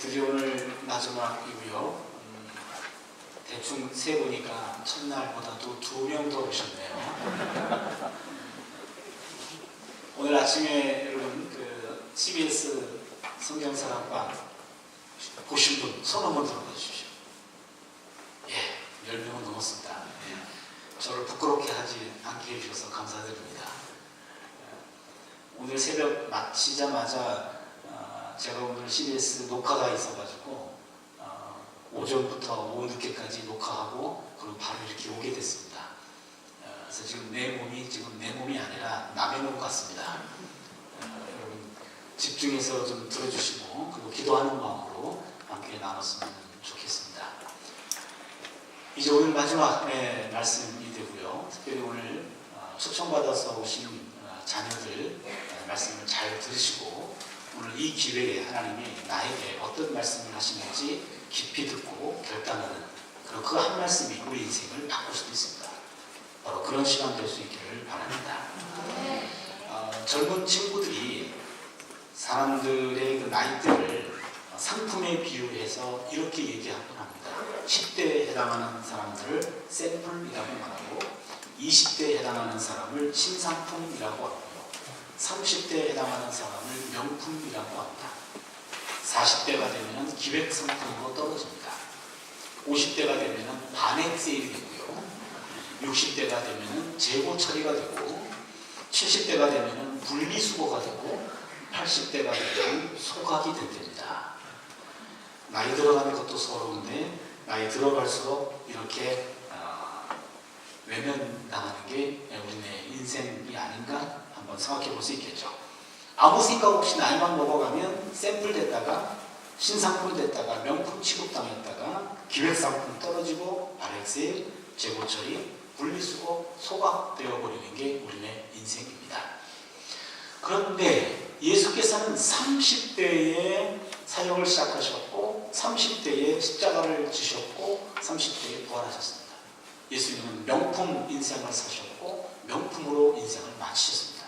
드디어 오늘 마지막이고요. 대충 세보니까 첫날보다도 2명 더 오셨네요. 오늘 아침에 여러분 그 CBS 성경사랑방 보신 분 손 한번 들어봐 주십시오. 예, 10명은 넘었습니다. 예, 저를 부끄럽게 하지 않게 해주셔서 감사드립니다. 오늘 새벽 마치자마자 제가 오늘 CBS 녹화가 있어가지고 오전부터 오후 늦게까지 녹화하고 그리고 바로 이렇게 오게 됐습니다. 그래서 지금 내 몸이 아니라 남의 몸 같습니다. 여러분 집중해서 좀 들어주시고 그리고 기도하는 마음으로 함께 나눴으면 좋겠습니다. 이제 오늘 마지막 말씀이 되고요. 특별히 오늘 초청받아서 오신 자녀들 말씀을 잘 들으시고 오늘 이 기회에 하나님이 나에게 어떤 말씀을 하시는지 깊이 듣고 결단하는 그리고 그 한 말씀이 우리 인생을 바꿀 수도 있습니다. 바로 그런 시간 될 수 있기를 바랍니다. 젊은 친구들이 사람들의 그 나이대를 상품에 비유해서 이렇게 얘기하곤 합니다. 10대에 해당하는 사람들을 샘플이라고 말하고 20대에 해당하는 사람을 신상품이라고 하고요. 30대에 해당하는 사람을 명품이라고 합니다. 40대가 되면 기획상품으로 떨어집니다. 50대가 되면 반액 세일이 되고요. 60대가 되면 재고 처리가 되고 70대가 되면 분리수거가 되고 80대가 되면 소각이 된답니다. 나이 들어가는 것도 서러운데 나이 들어갈수록 이렇게 외면당하는 게 우리네 인생이 아닌가 한번 생각해 볼 수 있겠죠. 아무 생각 없이 나이만 먹어가면 샘플 됐다가 신상품 됐다가 명품 취급당했다가 기획상품 떨어지고 발액세일, 재고처리, 분리수거, 소각되어버리는 게 우리네 인생입니다. 그런데 예수께서는 30대에 사역을 시작하셨고 30대에 십자가를 지셨고 30대에 부활하셨습니다. 예수님은 명품 인생을 사셨고 명품으로 인생을 마치셨습니다.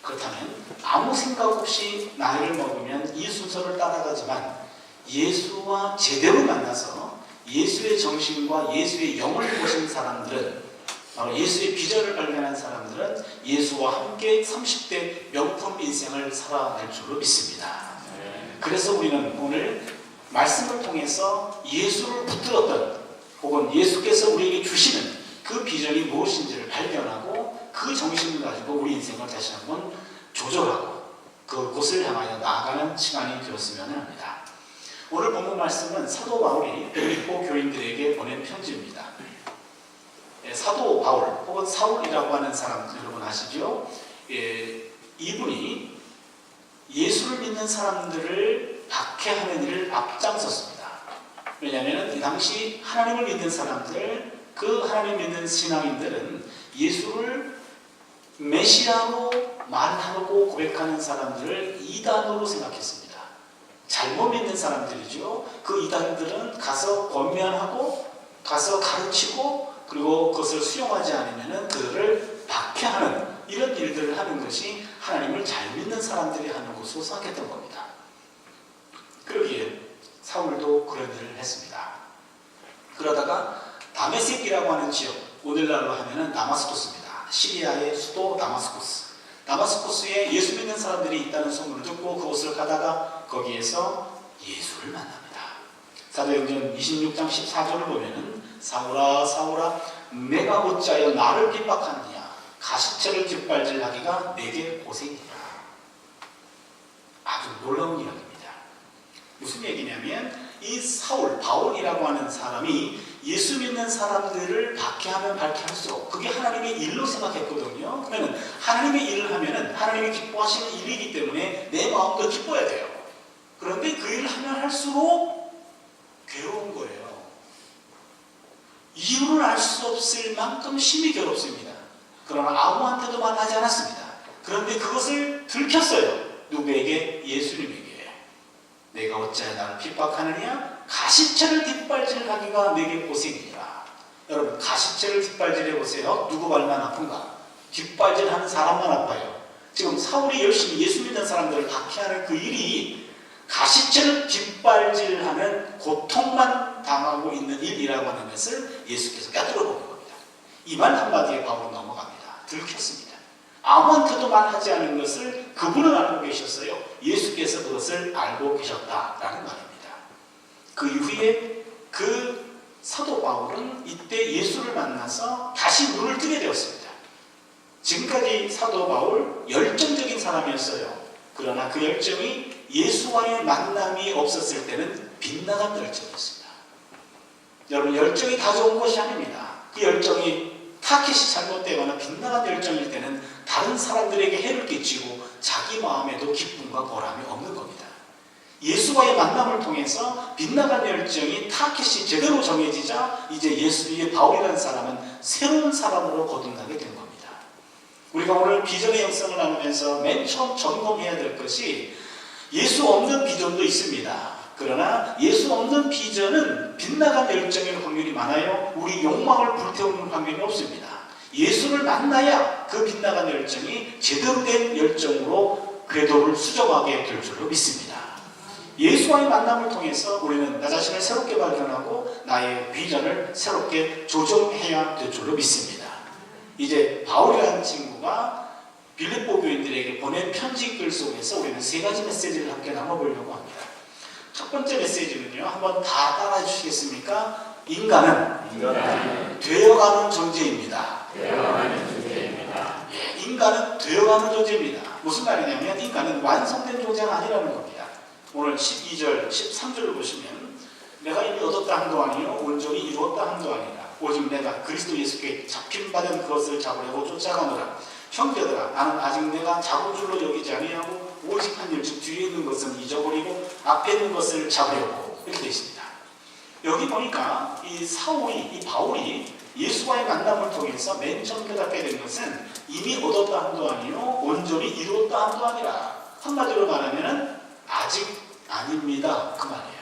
그렇다면 아무 생각 없이 나이를 먹으면 이 순서를 따라가지만 예수와 제대로 만나서 예수의 정신과 예수의 영을 보신 사람들은 바로 예수의 비전을 발견한 사람들은 예수와 함께 30대 명품 인생을 살아낼 줄로 믿습니다. 그래서 우리는 오늘 말씀을 통해서 예수를 붙들었던 혹은 예수께서 우리에게 주시는 그 비전이 무엇인지를 발견하고 그 정신을 가지고 우리 인생을 다시 한번 조절하고 그곳을 향하여 나아가는 시간이 되었으면 합니다. 오늘 본문 말씀은 사도 바울이 빌립보 교인들에게 보낸 편지입니다. 사도 바울 혹은 사울이라고 하는 사람 여러분 아시죠? 이분이 예수를 믿는 사람들을 박해하는 일을 앞장섰습니다. 왜냐하면 이 당시 하나님을 믿는 사람들, 그 하나님 믿는 신앙인들은 예수를 메시아로 말하고 고백하는 사람들을 이단으로 생각했습니다. 잘못 믿는 사람들이죠. 그 이단들은 가서 권면하고 가서 가르치고 그리고 그것을 수용하지 않으면 그들을 박해하는 이런 일들을 하는 것이 하나님을 잘 믿는 사람들이 하는 것으로 생각했던 겁니다. 그러기에 사울도 그런 일을 했습니다. 그러다가 다메섹이라고 하는 지역, 오늘날로 하면 다마스쿠스입니다. 시리아의 수도 다마스쿠스에 예수 믿는 사람들이 있다는 소문을 듣고 그곳을 가다가 거기에서 예수를 만납니다. 사도행전 26장 14절을 보면은 사울아 사울아 내가 어찌하여 나를 핍박하느냐 가시체를 뒷발질하기가 내게 고생이라. 아주 놀라운 이야기입니다. 무슨 얘기냐면 이 사울, 바울이라고 하는 사람이 예수 믿는 사람들을 박해하면 박해할수록 그게 하나님의 일로 생각했거든요. 그러면 하나님의 일을 하면은 하나님이 기뻐하시는 일이기 때문에 내 마음도 기뻐야 돼요. 그런데 그 일을 하면 할수록 괴로운 거예요. 이유를 알 수 없을 만큼 심히 괴롭습니다. 그러나 아무한테도 말하지 않았습니다. 그런데 그것을 들켰어요. 누구에게? 예수님에게. 내가 어찌하여 나를 핍박하느냐? 가시체를 뒷발질하기가 내게 고생이라. 여러분 가시체를 뒷발질해 보세요. 누구 발만 아픈가? 뒷발질하는 사람만 아파요. 지금 사울이 열심히 예수 믿는 사람들을 박해하는 그 일이 가시체를 뒷발 뒷발질하는 고통만 당하고 있는 일이라고 하는 것을 예수께서 깨뜨려 보는 겁니다. 이 말 한마디에 바울은 넘어갑니다. 들켰습니다. 아무한테도 말하지 않은 것을 그분은 알고 계셨어요. 예수께서 그것을 알고 계셨다라는 말입니다. 그 이후에 그 사도 바울은 이때 예수를 만나서 다시 눈을 뜨게 되었습니다. 지금까지 사도 바울 열정적인 사람이었어요. 그러나 그 열정이 예수와의 만남이 없었을 때는 빗나간 열정이었습니다. 여러분, 열정이 다 좋은 것이 아닙니다. 그 열정이 타켓이 잘못되거나 빗나간 열정일 때는 다른 사람들에게 해를 끼치고 자기 마음에도 기쁨과 보람이 없는 겁니다. 예수와의 만남을 통해서 빗나간 열정이 타켓이 제대로 정해지자 이제 예수의 바울이라는 사람은 새로운 사람으로 거듭나게 된 겁니다. 우리가 오늘 비전의 영성을 나누면서 맨 처음 점검해야 될 것이 예수 없는 비전도 있습니다. 그러나 예수 없는 비전은 빗나간 열정일 확률이 많아요. 우리 욕망을 불태우는 확률이 없습니다. 예수를 만나야 그 빗나간 열정이 제대로 된 열정으로 궤도를 수정하게 될 줄로 믿습니다. 예수와의 만남을 통해서 우리는 나 자신을 새롭게 발견하고 나의 비전을 새롭게 조정해야 될 줄로 믿습니다. 이제 바울이라는 친구가 빌립보 교인들에게 보낸 편지글 속에서 우리는 세 가지 메시지를 함께 나눠보려고 합니다. 첫 번째 메시지는요, 한번 다 따라해 주시겠습니까? 인간은 되어가는 존재입니다. 인간은 되어가는 존재입니다. 무슨 말이냐면 인간은 완성된 존재가 아니라는 겁니다. 오늘 12절, 13절을 보시면 내가 이미 얻었다 한도 아니요 온전히 이루었다 한도 아니라 오직 내가 그리스도 예수께 잡힘받은 그것을 잡으려고 쫓아가노라. 형제들아, 나는 아직 내가 잡은 줄로 여기지 아니하고 오직 한 일, 즉 뒤에 있는 것은 잊어버리고 앞에 있는 것을 잡으려고, 이렇게 되어 있습니다. 여기 보니까 이 바울이 예수와의 만남을 통해서 맨 처음 깨닫게 된 것은 이미 얻었다 한도 아니요 온전히 이루었다 한도 아니라, 한마디로 말하면 아직 아닙니다, 그 말이에요.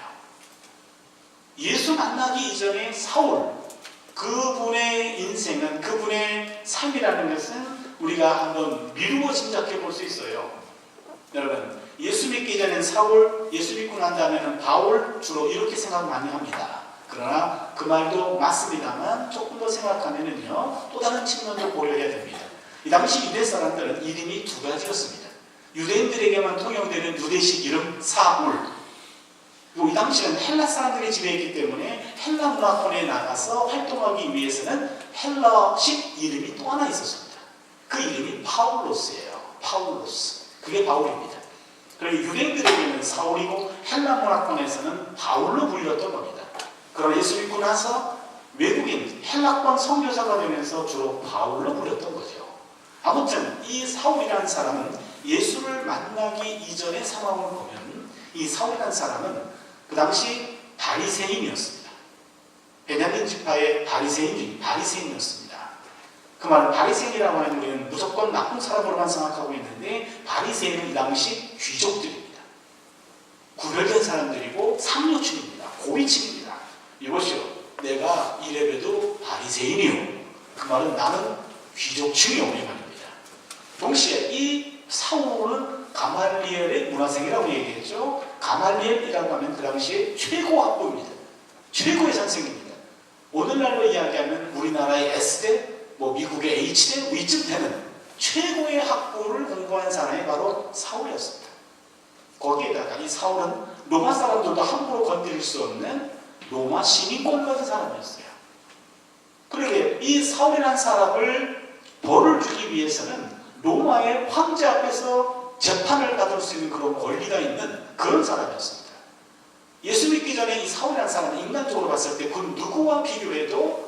예수 만나기 이전에 사울, 그분의 인생은, 그분의 삶이라는 것은 우리가 한번 미루어 짐작해 볼 수 있어요. 여러분, 예수 믿기 전엔 사울, 예수 믿고 난 다음에는 바울, 주로 이렇게 생각 많이 합니다. 그러나 그 말도 맞습니다만 조금 더 생각하면은요, 또 다른 측면도 고려해야 됩니다. 이 당시 유대 사람들은 이름이 두 가지였습니다. 유대인들에게만 통용되는 유대식 이름 사울, 그리고 이 당시는 헬라 사람들이 지배했기 때문에 헬라 문화권에 나가서 활동하기 위해서는 헬라식 이름이 또 하나 있었습니다. 그 이름이 파울로스예요. 파울로스. 그게 바울입니다. 그리고 유대인들에게는 사울이고 헬라 문화권에서는 바울로 불렸던 겁니다. 그러나 예수 믿고 나서 외국인 헬라권 선교사가 되면서 주로 바울로 불렸던 거죠. 아무튼 이 사울이라는 사람은 예수를 만나기 이전의 상황을 보면 이 사울이라는 사람은 그 당시 바리새인이었습니다. 베냐민 지파의 바리새인이었습니다. 그 말은 바리새인이라고 하는 우리는 무조건 나쁜 사람으로만 생각하고 있는데 바리새인은 이 당시 귀족들입니다. 구별된 사람들이고 상류층입니다. 고위층입니다. 이것이요, 내가 이래봬도 바리새인이요, 그 말은 나는 귀족층이요, 이 말입니다. 동시에 이 사울은 가말리엘의 문화생이라고 얘기했죠. 가말리엘이라고 하면 그 당시에 최고 학부입니다. 최고의 선생입니다. 오늘날로 이야기하면 우리나라의 S대, 미국의 H대, 위쯤 되는 최고의 학부를 공부한 사람이 바로 사울이었습니다. 거기에다가 이 사울은 로마 사람들도 함부로 건드릴 수 없는 로마 시민권 같은 사람이었어요. 그러게 이 사울이라는 사람을 벌을 주기 위해서는 로마의 황제 앞에서 재판을 받을 수 있는 그런 권리가 있는 그런 사람이었습니다. 예수 믿기 전에 이 사울이라는 사람은 인간적으로 봤을 때 그 누구와 비교해도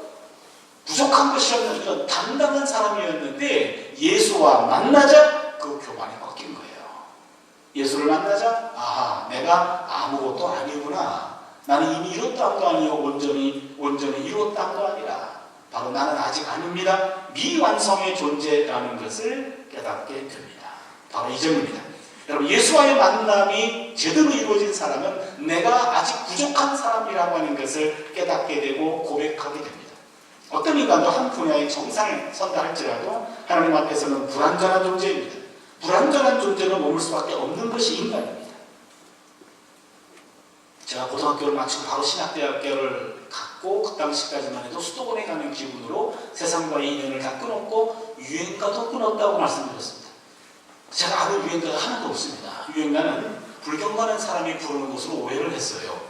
부족한 것이 없는 이런 당당한 사람이었는데 예수와 만나자 그 교만이 바뀐 거예요. 예수를 만나자 내가 아무것도 아니구나. 나는 이미 이뤘다 함도 아니요 온전히 이뤘다 함도 아니라 바로 나는 아직 아닙니다. 미완성의 존재라는 것을 깨닫게 됩니다. 바로 이 점입니다. 여러분, 예수와의 만남이 제대로 이루어진 사람은 내가 아직 부족한 사람이라고 하는 것을 깨닫게 되고 고백하게 됩니다. 어떤 인간도 한 분야의 정상에 선다 할지라도 하나님 앞에서는 불완전한 존재입니다. 불완전한 존재로 머물 수밖에 없는 것이 인간입니다. 제가 고등학교를 마치고 바로 신학대학교를 갔고 그 당시까지만 해도 수도권에 가는 기분으로 세상과의 인연을 다 끊었고 유행가도 끊었다고 말씀드렸습니다. 제가 아는 유행가가 하나도 없습니다. 유행가는 불경가는 사람이 부르는 것으로 오해를 했어요.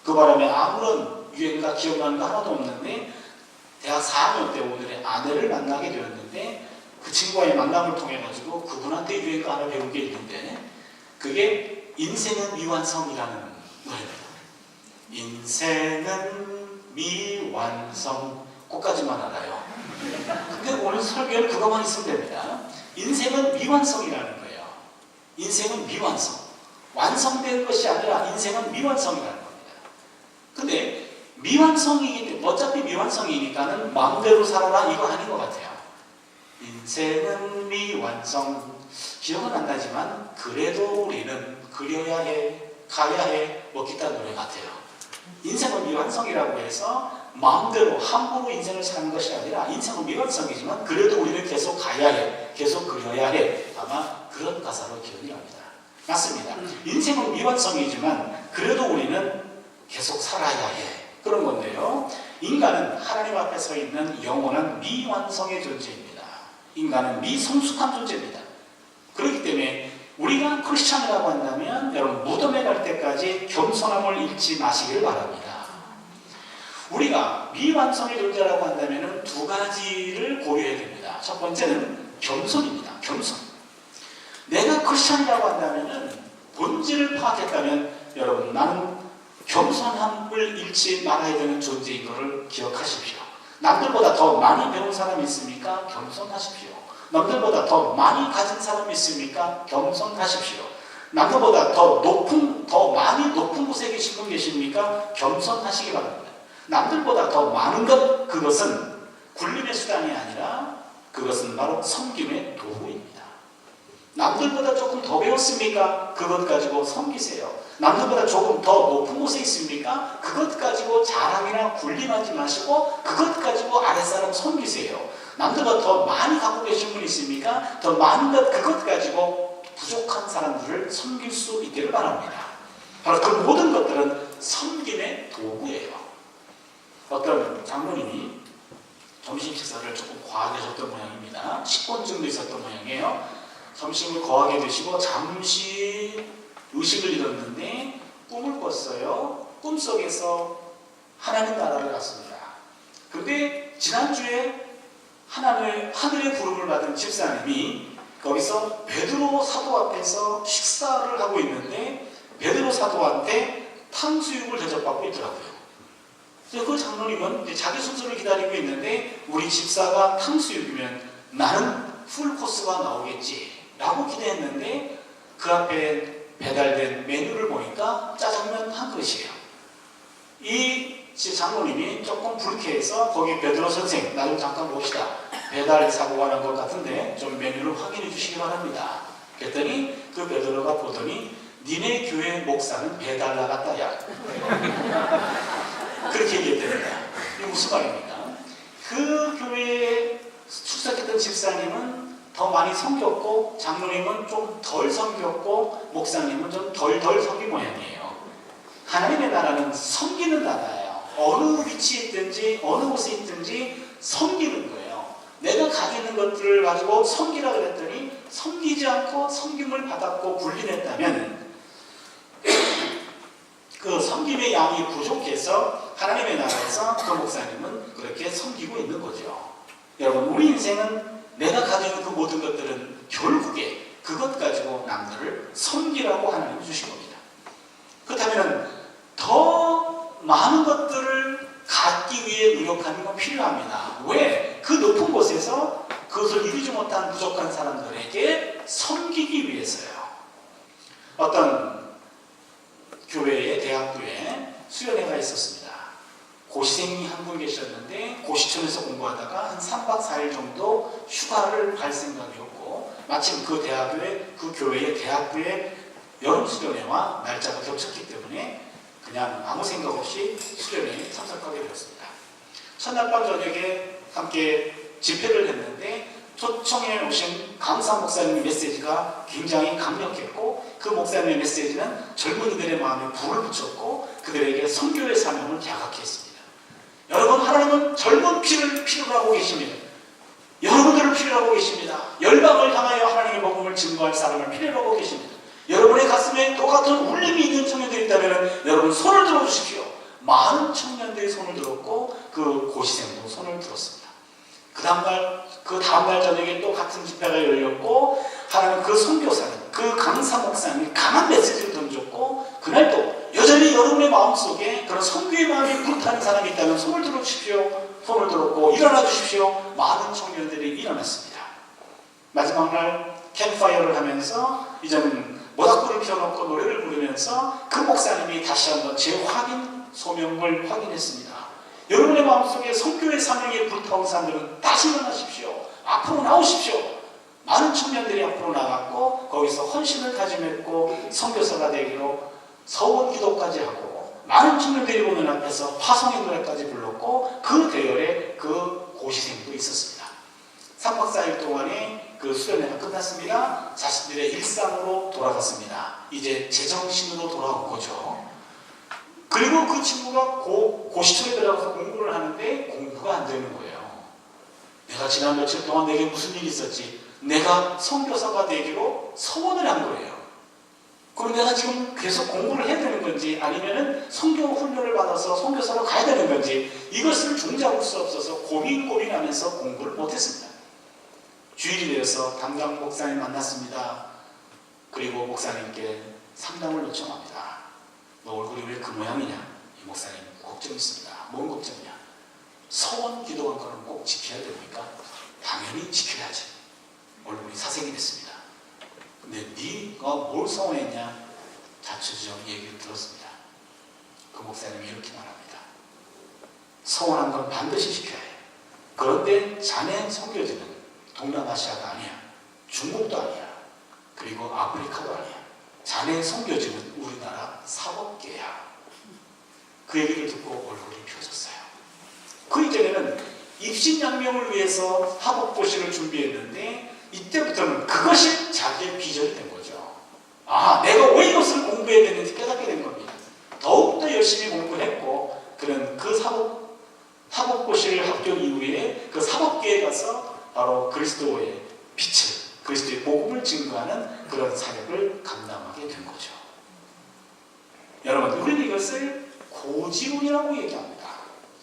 그 바람에 아무런 유행가 기억나는 거 하나도 없는데 대학 4학년 때 오늘의 아내를 만나게 되었는데 그 친구와의 만남을 통해 가지고 그분한테 유행가 하나 배운 게 있는데 그게 인생은 미완성이라는 노래입니다. 인생은 미완성 끝까지만 알아요. 근데 오늘 설교는 그것만 있으면 됩니다. 인생은 미완성이라는 거예요. 인생은 미완성. 완성된 것이 아니라 인생은 미완성이라는 겁니다. 근데 미완성이기 때문에 어차피 미완성이니까는 마음대로 살아라 이거 아닌 것 같아요. 인생은 미완성. 기억은 안 나지만 그래도 우리는 그려야 해, 가야 해, 뭐 기타 노래 같아요. 인생은 미완성이라고 해서 마음대로 함부로 인생을 사는 것이 아니라 인생은 미완성이지만 그래도 우리는 계속 가야 해, 계속 그려야 해. 아마 그런 가사로 기억이 납니다. 맞습니다. 인생은 미완성이지만 그래도 우리는 계속 살아야 해. 그런 건데요. 인간은 하나님 앞에 서 있는 영원한 미완성의 존재입니다. 인간은 미성숙한 존재입니다. 그렇기 때문에 우리가 크리스찬이라고 한다면 여러분 무덤에 갈 때까지 겸손함을 잃지 마시길 바랍니다. 우리가 미완성의 존재라고 한다면 두 가지를 고려해야 됩니다. 첫 번째는 겸손입니다. 겸손. 내가 크리스찬이라고 한다면 본질을 파악했다면 여러분 나는 겸손함을 잃지 말아야 되는 존재인 것을 기억하십시오. 남들보다 더 많이 배운 사람이 있습니까? 겸손하십시오. 남들보다 더 많이 가진 사람이 있습니까? 겸손하십시오. 남들보다 더 많이 높은 곳에 계신 분 계십니까? 겸손하시기 바랍니다. 남들보다 더 많은 것, 그것은 굴림의 수단이 아니라 그것은 바로 섬김의 도구입니다. 남들보다 조금 더 배웠습니까? 그것 가지고 섬기세요. 남들보다 조금 더 높은 곳에 있습니까? 그것 가지고 자랑이나 굴림하지 마시고 그것 가지고 아랫사람 섬기세요. 남들보다 더 많이 갖고 계신 분 있습니까? 더 많은 것 그것 가지고 부족한 사람들을 섬길 수 있기를 바랍니다. 바로 그 모든 것들은 섬김의 도구예요. 어떤 장로님이 점심 식사를 조금 과하게 하셨던 모양입니다. 10번 정도 있었던 모양이에요. 점심을 거하게 드시고 잠시 의식을 잃었는데 꿈을 꿨어요. 꿈속에서 하나님 나라를 갔습니다. 그런데 지난주에 하늘의 부름을 받은 집사님이 거기서 베드로 사도 앞에서 식사를 하고 있는데 베드로 사도한테 탕수육을 대접받고 있더라고요. 그래서 그 장로님은 이제 자기 순서를 기다리고 있는데 우리 집사가 탕수육이면 나는 풀코스가 나오겠지 라고 기대했는데 그 앞에 배달된 메뉴를 보니까 짜장면 한 그릇이에요. 이 장로님이 조금 불쾌해서 거기 베드로 선생 나 좀 잠깐 봅시다. 배달 사고가 난 것 같은데 좀 메뉴를 확인해 주시기 바랍니다. 그랬더니 그 베드로가 보더니 니네 교회 목사는 배달 나갔다 야. 그렇게 얘기했답니다. 이게 무슨 말입니까? 그 교회에 출석했던 집사님은 더 많이 섬겼고 장로님은 좀 덜 섬겼고 목사님은 좀 덜 섬긴 모양이에요. 하나님의 나라는 섬기는 나라예요. 어느 위치에 있든지 어느 곳에 있든지 섬기는 거예요. 내가 가지고 있는 것들을 가지고 섬기라 그랬더니 섬기지 않고 섬김을 받았고 군림했다면 그 섬김의 양이 부족해서 하나님의 나라에서 그 목사님은 그렇게 섬기고 있는 거죠. 여러분 우리 인생은 내가 가지고 있는 그 모든 것들은 결국에 그것 가지고 남들을 섬기라고 하나님이 주신 겁니다. 그렇다면 더 많은 것들을 갖기 위해 노력하는 건 필요합니다. 왜? 그 높은 곳에서 그것을 이루지 못한 부족한 사람들에게 섬기기 위해서요. 어떤 교회의 대학교에 수련회가 있었습니다. 고시생이 한 분 계셨는데 고시촌에서 공부하다가 한 3박 4일 정도 휴가를 갈 생각이었고 마침 그 교회의 대학교의 여름 수련회와 날짜가 겹쳤기 때문에 그냥 아무 생각 없이 수련회에 참석하게 되었습니다. 첫날 밤 저녁에 함께 집회를 했는데 초청해 오신 강사 목사님의 메시지가 굉장히 강력했고 그 목사님의 메시지는 젊은이들의 마음에 불을 붙였고 그 그들에게 선교의 사명을 자각케 했습니다. 여러분, 하나님은 젊은 피를 필요로 하고 계십니다. 여러분들을 필요로 하고 계십니다. 열방을 향하여 하나님의 복음을 증거할 사람을 필요로 하고 계십니다. 여러분의 가슴에 똑같은 울림이 있는 청년들이 있다면 여러분 손을 들어주십시오. 많은 청년들이 손을 들었고 그 고시생도 손을 들었습니다. 그 다음날 저녁에 또 같은 집회가 열렸고 하나님 그 선교사님, 그 강사 목사님이 강한 메시지를 던졌고 그날 또 여전히 여러분의 마음속에 그런 선교의 마음이 불타는 사람이 있다면 손을 들어주십시오. 손을 들었고 일어나 주십시오. 많은 청년들이 일어났습니다. 마지막 날 캠프파이어를 하면서 이제는 모닥불을 피워놓고 노래를 부르면서 그 목사님이 다시 한번 재확인 소명을 확인했습니다. 여러분의 마음속에 선교의 사명에 불타온 사람들은 다시 일어나십시오. 앞으로 나오십시오. 많은 청년들이 앞으로 나갔고 거기서 헌신을 다짐했고 선교사가 되기로 서원 기도까지 하고 많은 청년들이 보는 앞에서 화성의 노래까지 불렀고 그 대열에 그 고시생도 있었습니다. 3박 4일 동안에 그 수련회가 끝났습니다. 자신들의 일상으로 돌아갔습니다. 이제 제정신으로 돌아온 거죠. 그리고 그 친구가 고시촌에 들어가서 공부를 하는데 공부가 안 되는 거예요. 내가 지난 며칠 동안 내게 무슨 일이 있었지? 내가 선교사가 되기로 서원을 한 거예요. 그럼 내가 지금 계속 공부를 해야 되는 건지 아니면은 선교 훈련을 받아서 선교사로 가야 되는 건지 이것을 종잡을 수 없어서 고민하면서 공부를 못했습니다. 주일이 되어서 담당 목사님 만났습니다. 그리고 목사님께 상담을 요청합니다. 너 얼굴이 왜 그 모양이냐? 이 목사님 걱정이 있습니다. 뭔 걱정이냐? 서원 기도한 거는 꼭 지켜야 됩니까? 당연히 지켜야지. 얼굴이 사색이 됐습니다. 근데 네가 뭘 서원했냐? 자초지종 얘기를 들었습니다. 그 목사님이 이렇게 말합니다. 서원한 건 반드시 지켜야 해. 그런데 자네 선교지는 동남아시아가 아니야. 중국도 아니야. 그리고 아프리카도 아니야. 자네 선교지는 우리나라 사법계야. 그 얘기를 듣고 얼굴이 펴졌어요. 그 이전에는 입신양명을 위해서 사법고시를 준비했는데 이때부터는 그것이 자기의 비전이 된 거죠. 아, 내가 왜 이것을 공부해야 되는지 깨닫게 된 겁니다. 더욱더 열심히 공부했고 그는 그 사법고시를 합격 이후에 그 사법계에 가서 바로 그리스도의 빛을, 그리스도의 복음을 증거하는 그런 사역을 감당하게 된 거죠. 여러분, 우리는 이것을 고지론이라고 얘기합니다.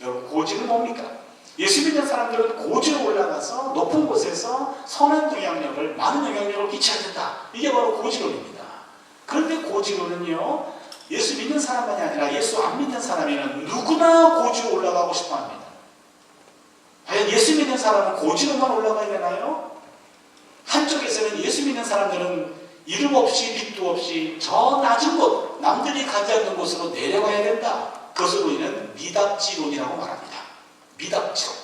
여러분, 고지는 뭡니까? 예수 믿는 사람들은 고지로 올라가서 높은 곳에서 선한 영향력을, 많은 영향력을 끼쳐야 된다. 이게 바로 고지론입니다. 그런데 고지론은요, 예수 믿는 사람만이 아니라 예수 안 믿는 사람이면 누구나 고지로 올라가고 싶어 합니다. 과연 예수 믿는 사람은 고지로만 올라가야 되나요? 한쪽에서는 예수 믿는 사람들은 이름 없이 빛도 없이 저 낮은 곳, 남들이 가지 않는 곳으로 내려가야 된다. 그것을 우리는 미답지론이라고 말합니다. 미답지론.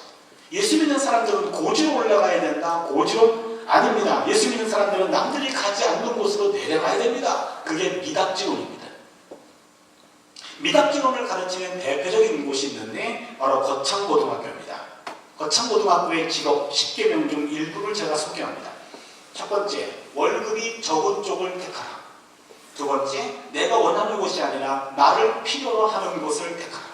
예수 믿는 사람들은 고지로 올라가야 된다. 고지론 아닙니다. 예수 믿는 사람들은 남들이 가지 않는 곳으로 내려가야 됩니다. 그게 미답지론입니다. 미답지론을 가르치는 대표적인 곳이 있는데 바로 거창고등학교입니다. 거창고등학교의 직업 10개명 중 일부를 제가 소개합니다. 첫 번째, 월급이 적은 쪽을 택하라. 두 번째, 내가 원하는 곳이 아니라 나를 필요로 하는 곳을 택하라.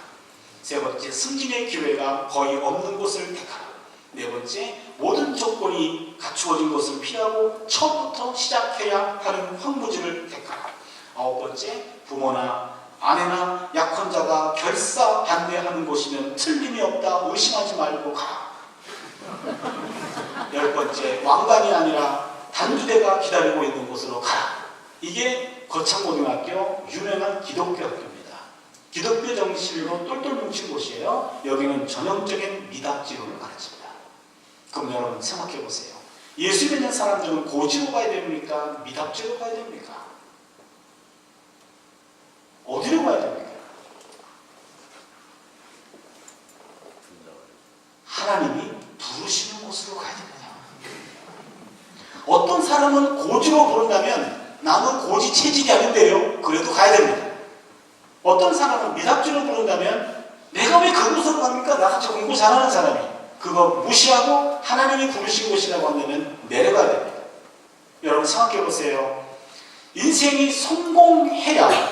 세 번째, 승진의 기회가 거의 없는 곳을 택하라. 네 번째, 모든 조건이 갖추어진 것을 피하고 처음부터 시작해야 하는 황무지를 택하라. 아홉 번째, 부모나 아내나 약혼자가 결사 반대하는 곳이면 틀림이 없다. 의심하지 말고 가라. 열 번째, 왕관이 아니라 단두대가 기다리고 있는 곳으로 가라. 이게 거창고등학교, 유명한 기독교 학교입니다. 기독교 정신으로 똘똘 뭉친 곳이에요. 여기는 전형적인 미답지론을 가르칩니다. 그럼 여러분 생각해 보세요. 예수 믿는 사람들은 고지로 가야 됩니까? 미답지로 가야 됩니까? 어디로 가야 됩니까? 하나님이 부르시는 곳으로 가야 됩니다. 어떤 사람은 고지로 부른다면 나는 고지 체질이 아닌데요. 그래도 가야 됩니다. 어떤 사람은 미답지로 부른다면 내가 왜 그곳으로 갑니까? 나같이 공부 잘하는 사람이. 그거 무시하고 하나님이 부르신 곳이라고 한다면 내려가야 됩니다. 여러분 생각해 보세요. 인생이 성공해야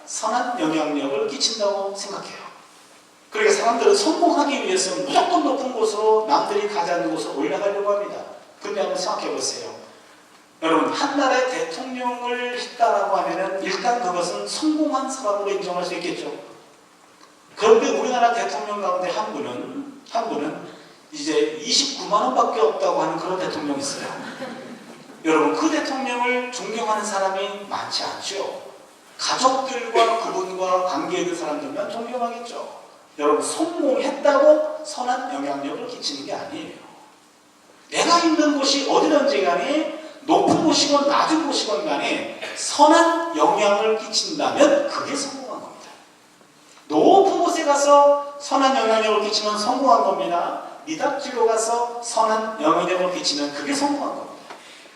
선한 영향력을 끼친다고 생각해요. 그러니까 사람들은 성공하기 위해서는 무조건 높은 곳으로, 남들이 가지 않는 곳으로 올라가려고 합니다. 근데 한번 생각해 보세요. 여러분, 한 나라의 대통령을 했다라고 하면은 일단 그것은 성공한 사람으로 인정할 수 있겠죠. 그런데 우리나라 대통령 가운데 한 분은 이제 29만 원밖에 없다고 하는 그런 대통령이 있어요. 여러분, 그 대통령을 존경하는 사람이 많지 않죠. 가족들과 그분과 관계 있는 사람들만 존경하겠죠. 여러분, 성공했다고 선한 영향력을 끼치는 게 아니에요. 내가 있는 곳이 어디든지 간에 높은 곳이건 낮은 곳이건 간에 선한 영향을 끼친다면 그게 성공한 겁니다. 높은 곳에 가서 선한 영향력을 끼치면 성공한 겁니다. 미답지로 가서 선한 영향력을 끼치면 그게 성공한 겁니다.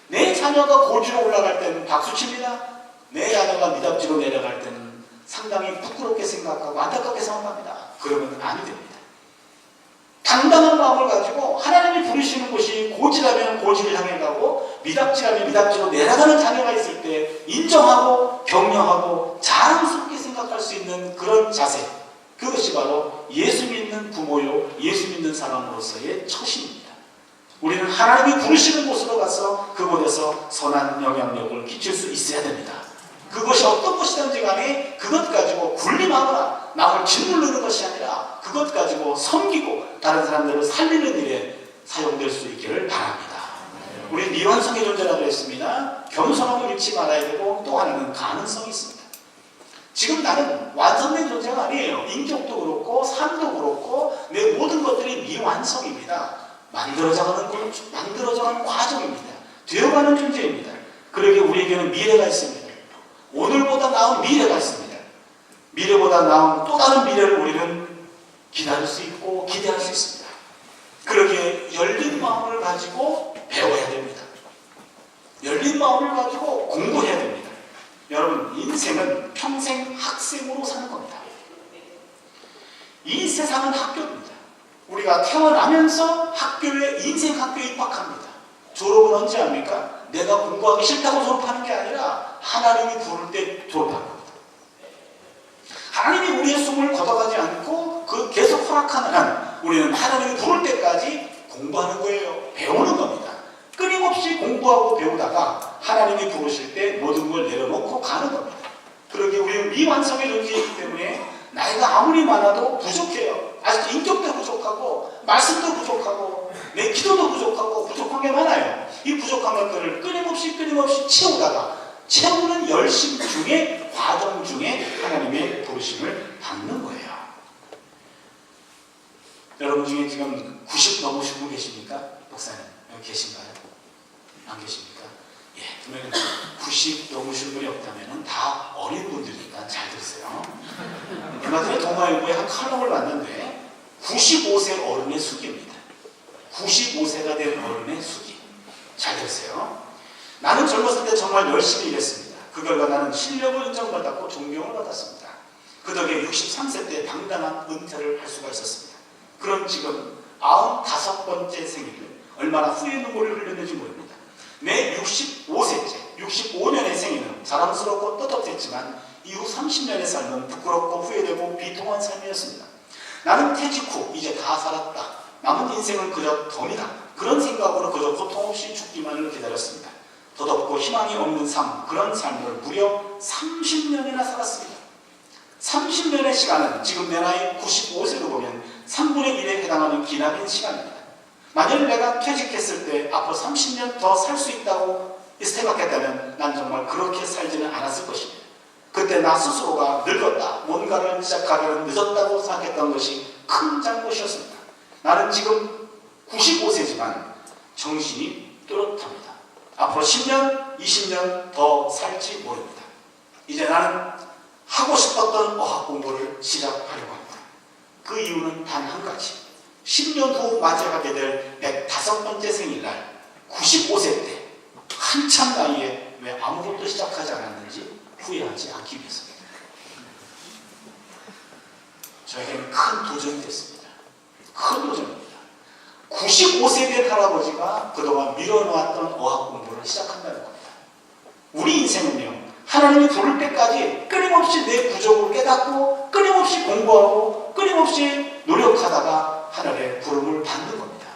내 자녀가 고지로 올라갈 때는 박수칩니다. 내 자녀가 미답지로 내려갈 때는 상당히 부끄럽게 생각하고 안타깝게 생각합니다. 그러면 안 됩니다. 당당한 마음을 가지고 하나님이 부르시는 곳이 고지라면 고지를 향해 가고 미답지라면 미답지로 내려가는 자녀가 있을 때 인정하고 격려하고 자랑스럽게 생각할 수 있는 그런 자세, 그것이 바로 예수 믿는 부모요, 예수 믿는 사람으로서의 처신입니다. 우리는 하나님이 부르시는 곳으로 가서 그곳에서 선한 영향력을 끼칠 수 있어야 됩니다. 그것이 어떤 것이든지 간에 그것 가지고 군림하거나 남을 짓누르는 것이 아니라 그것 가지고 섬기고 다른 사람들을 살리는 일에 사용될 수 있기를 바랍니다. 우리 미완성의 존재라고 했습니다. 겸손함을 잃지 말아야 되고 또 하나는 가능성이 있습니다. 지금 나는 완성된 존재가 아니에요. 인격도 그렇고 삶도 그렇고 내 모든 것들이 미완성입니다. 만들어져가는 과정입니다. 되어가는 존재입니다. 그러기에 우리에게는 미래가 있습니다. 오늘보다 나은 미래가 있습니다. 미래보다 나은 또 다른 미래를 우리는 기다릴 수 있고 기대할 수 있습니다. 그러기에 열린 마음을 가지고 배워야 됩니다. 열린 마음을 가지고 공부해야 됩니다. 여러분, 인생은 평생 학생으로 사는 겁니다. 이 세상은 학교입니다. 우리가 태어나면서 인생 학교에 입학합니다. 졸업은 언제 합니까? 내가 공부하기 싫다고 졸업하는 게 아니라 하나님이 부를 때 졸업하는 겁니다. 하나님이 우리의 숨을 걷어가지 않고 그 계속 허락하는 한 우리는 하나님이 부를 때까지 공부하는 거예요. 배우는 겁니다. 끊임없이 공부하고 배우다가 하나님이 부르실 때 모든 걸 내려놓고 가는 겁니다. 그러기에 우리는 미완성의 존재이기 때문에 나이가 아무리 많아도 부족해요. 아직도 인격도 부족하고 말씀도 부족하고 내 기도도 부족하고 부족한 게 많아요. 이 부족한 것들을 끊임없이 채우다가 채우는 열심 중에 과정 중에 하나님의 부르심을 받는 거예요. 여러분 중에 지금 90 넘으신 분 계십니까? 목사님 여기 계신가요? 안 계십니까? 예, 그러면 90 넘으신 분이 없다면 다 어린 분들이니까 잘 들으세요. 얼마 전에 동아일보에 한 칼럼을 봤는데 95세 어른의 수기입니다. 95세가 된 어른의 수기. 잘 들으세요. 나는 젊었을 때 정말 열심히 일했습니다. 그 결과 나는 실력을 인정받았고 존경을 받았습니다. 그 덕에 63세 때 당당한 은퇴를 할 수가 있었습니다. 그럼 지금 95번째 생일을 얼마나 후회 눈물을 흘렸는지 모릅니다. 내 65세째, 65년의 생일은 자랑스럽고 떳떳했지만 이후 30년의 삶은 부끄럽고 후회되고 비통한 삶이었습니다. 나는 퇴직 후 이제 다 살았다. 남은 인생은 그저 덤이다. 그런 생각으로 그저 고통 없이 죽기만을 기다렸습니다. 덧없고 희망이 없는 삶, 그런 삶을 무려 30년이나 살았습니다. 30년의 시간은 지금 내 나이 95세로 보면 3분의 1에 해당하는 기나긴 시간입니다. 만약 내가 퇴직했을 때 앞으로 30년 더 살 수 있다고 생각했다면 난 정말 그렇게 살지는 않았을 것입니다. 그때 나 스스로가 늙었다, 뭔가를 시작하기는 늦었다고 생각했던 것이 큰 잘못이었습니다. 나는 지금 95세지만 정신이 뚜렷합니다. 앞으로 10년, 20년 더 살지 모릅니다. 이제 나는 하고 싶었던 어학 공부를 시작하려고 합니다. 그 이유는 단 한 가지. 10년 후 맞이하게 될 105번째 생일날 95세 때 한참 나이에 왜 아무것도 시작하지 않았는지 후회하지 않기 위해서입니다. 저에게는 큰 도전이 됐습니다. 큰 도전입니다. 95세 된 할아버지가 그동안 미뤄놓았던 어학 공부를 시작한다는 겁니다. 우리 인생은요, 하나님이 부를 때까지 끊임없이 내 부족을 깨닫고 끊임없이 공부하고 끊임없이 노력하다가 하늘의 부름을 받는 겁니다.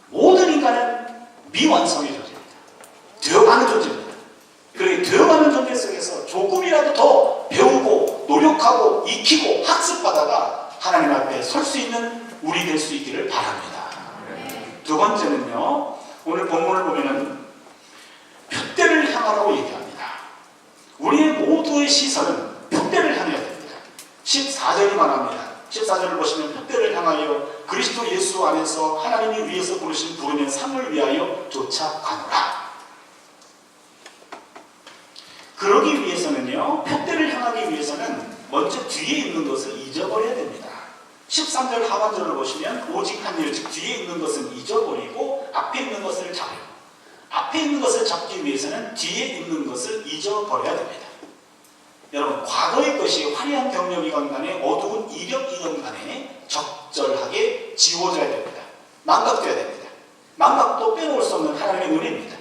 모든 인간은 미완성의 존재입니다. 되어가는 존재입니다. 그렇게 되어가는 존재 속에서 조금이라도 더 배우고 노력하고 익히고 학습하다가 하나님 앞에 설 수 있는 우리 될 수 있기를 바랍니다. 두 번째는요, 오늘 본문을 보면은 표대를 향하라고 얘기합니다. 우리의 모두의 시선은 표대를 향해야 됩니다. 14절이 말합니다. 14절을 보시면 표대를 향하여 그리스도 예수 안에서 하나님이 위에서 부르신 부르는 상을 위하여 쫓아가노라. 그러기 위해서는요, 표대를 향하기 위해서는 먼저 뒤에 있는 것을 잊어버려야 됩니다. 13절 하반절을 보시면 오직 한 일, 즉 뒤에 있는 것은 잊어버리고 앞에 있는 것을 잡아요. 앞에 있는 것을 잡기 위해서는 뒤에 있는 것을 잊어버려야 됩니다. 여러분, 과거의 것이 화려한 경력이건 간에 어두운 이력이건 간에 적절하게 지워져야 됩니다. 망각돼야 됩니다. 망각도 빼놓을 수 없는 하나님의 은혜입니다.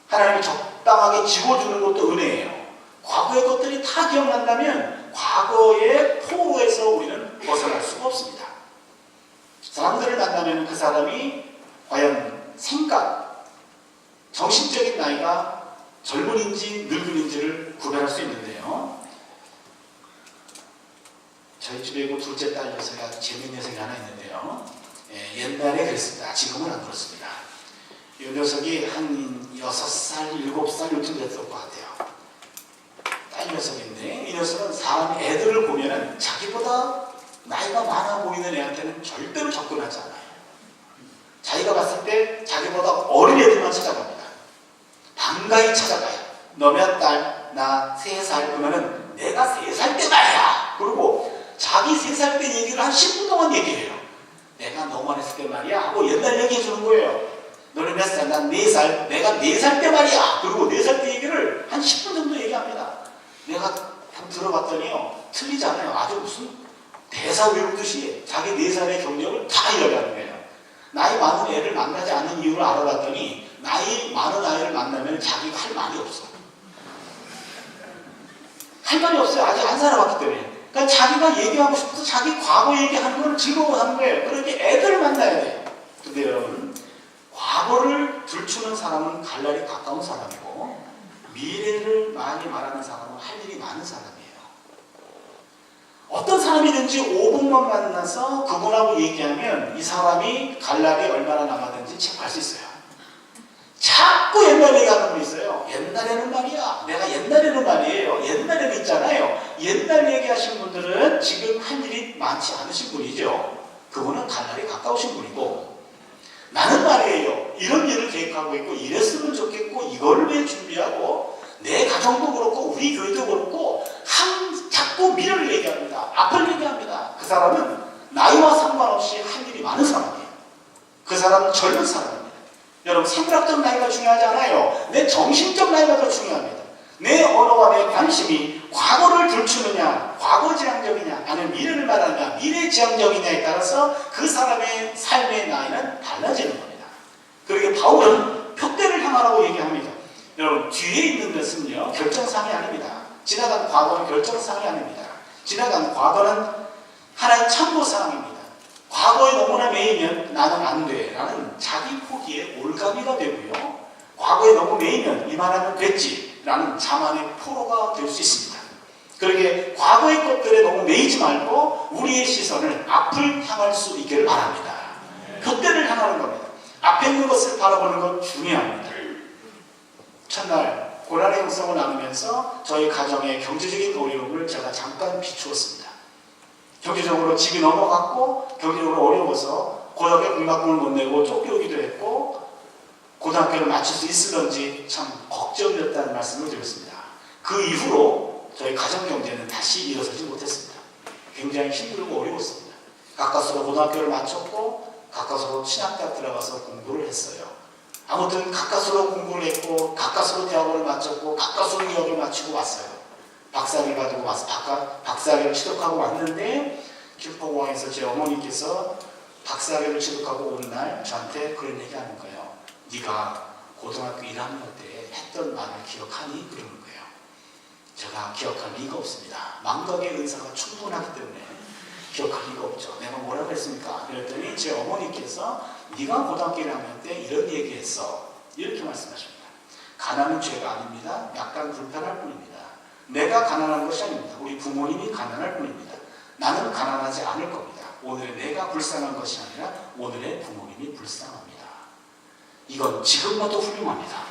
하나님이 적당하게 지워주는 것도 은혜예요. 과거의 것들이 다 기억난다면 과거의 포로에서 우리는 벗어날 수가 없습니다. 사람들을 만나면 그 사람이 과연 생각, 정신적인 나이가 젊은인지 늙은인지를 구별할 수 있는데요. 저희 집에 있고 둘째 딸 녀석이 재미있는 녀석이 하나 있는데요. 옛날에 그랬습니다. 지금은 안 그렇습니다. 이 녀석이 한 6살, 7살 요즘 됐을 것 같아요. 딸 녀석인데 이 녀석은 사람 애들을 보면은 자기보다 나이가 많아 보이는 애한테는 절대로 접근하지 않아요. 자기가 봤을 때 자기보다 어린 애들만 찾아갑니다. 반가이 찾아가요. 너 몇 달? 나 3살. 그러면은 내가 3살 때 말이야. 그리고 자기 3살 때 얘기를 한 10분 동안 얘기해요. 내가 너만 했을 때 말이야 하고 옛날 얘기해 주는 거예요. 너는 몇 살? 난 4살. 내가 4살 때 말이야. 그리고 4살 때 얘기를 한 10분 정도 얘기합니다. 내가 들어봤더니요, 틀리잖아요. 아주 무슨 대사 외우듯이 자기 4살의 경력을 다 이야기하는 거예요. 나이 많은 애를 만나지 않는 이유를 알아봤더니 나이 많은 아이를 만나면 자기가 할 말이 없어. 할 말이 없어요. 아직 안 살아봤기 때문에. 그러니까 자기가 얘기하고 싶어서 자기 과거 얘기하는 걸 즐거워하는 거예요. 그렇게 애들을 만나야 돼요. 근데 여러분, 과거를 들추는 사람은 갈 날이 가까운 사람이고 미래를 많이 말하는 사람은 할 일이 많은 사람이에요. 어떤 사람이든지 5분만 만나서 그분하고 얘기하면 이 사람이 갈 날이 얼마나 남았는지 체크할 수 있어요. 자꾸 옛날 얘기하는 분 있어요. 옛날에는 말이야. 내가 옛날에는 말이에요. 옛날에는 있잖아요. 옛날 얘기하신 분들은 지금 할 일이 많지 않으신 분이죠. 그분은 갈 날이 가까우신 분이고, 나는 말이에요. 이런 일을 계획하고 있고 이랬으면 좋겠고 이거를 왜 준비하고 내 가정도 그렇고 우리 교회도 그렇고 자꾸 미래를 얘기합니다. 앞을 얘기합니다. 그 사람은 나이와 상관없이 할 일이 많은 사람이에요. 그 사람은 젊은 사람입니다. 여러분, 생물학적 나이가 중요하지 않아요. 내 정신적 나이가 더 중요합니다. 내 언어와 내 관심이 과거를 들추느냐, 과거지향적이냐, 아니면 미래를 말하느냐, 미래지향적이냐에 따라서 그 사람의 삶의 나이는 달라지는 겁니다. 그러게 바울은 표대를 향하라고 얘기합니다. 여러분, 뒤에 있는 것은요, 결정사항이 아닙니다. 지나간 과거는 결정사항이 아닙니다. 지나간 과거는 하나의 참고사항입니다. 과거에 너무나 매이면 나는 안 돼 라는 자기 포기에 올가미가 되고요, 과거에 너무 매이면 이만하면 됐지 라는 자만의 포로가 될 수 있습니다. 그러게 과거의 것들에 너무 매이지 말고 우리의 시선을 앞을 향할 수 있기를 바랍니다. 표대를 향하는 겁니다. 앞에 있는 것을 바라보는 건 중요합니다. 첫날 고난의 형성을 나누면서 저희 가정의 경제적인 어려움을 제가 잠깐 비추었습니다. 경제적으로 집이 넘어갔고 경제적으로 어려워서 고등학교 공학금을 못 내고 쫓겨오기도 했고 고등학교를 마칠 수 있을런지 참 걱정이었다는 말씀을 드렸습니다. 그 이후로 저희 가정 경제는 다시 일어서지 못했습니다. 굉장히 힘들고 어려웠습니다. 가까스로 고등학교를 마쳤고 가까스로 신학대학 들어가서 공부를 했어요. 아무튼 가까스로 공부를 했고 가까스로 대학원을 마쳤고 가까스로 유학을 마치고 왔어요. 박사를 가지고 와서 박사학위를 취득하고 왔는데 김포공항에서 제 어머니께서 박사학위를 취득하고 온 날 저한테 그런 얘기하는 거예요. 네가 고등학교 1학년 때 했던 말을 기억하니? 그러는 거예요. 제가 기억할 리가 없습니다. 망각의 은사가 충분하기 때문에 기억할 리가 없죠. 내가 뭐라고 했습니까? 그랬더니 제 어머니께서 네가 고등학교 1학년 때 이런 얘기했어. 이렇게 말씀하십니다. 가난은 죄가 아닙니다. 약간 불편할 뿐입니다. 내가 가난한 것이 아닙니다. 우리 부모님이 가난할 뿐입니다. 나는 가난하지 않을 겁니다. 오늘의 내가 불쌍한 것이 아니라 오늘의 부모님이 불쌍합니다. 이건 지금 봐도 훌륭합니다.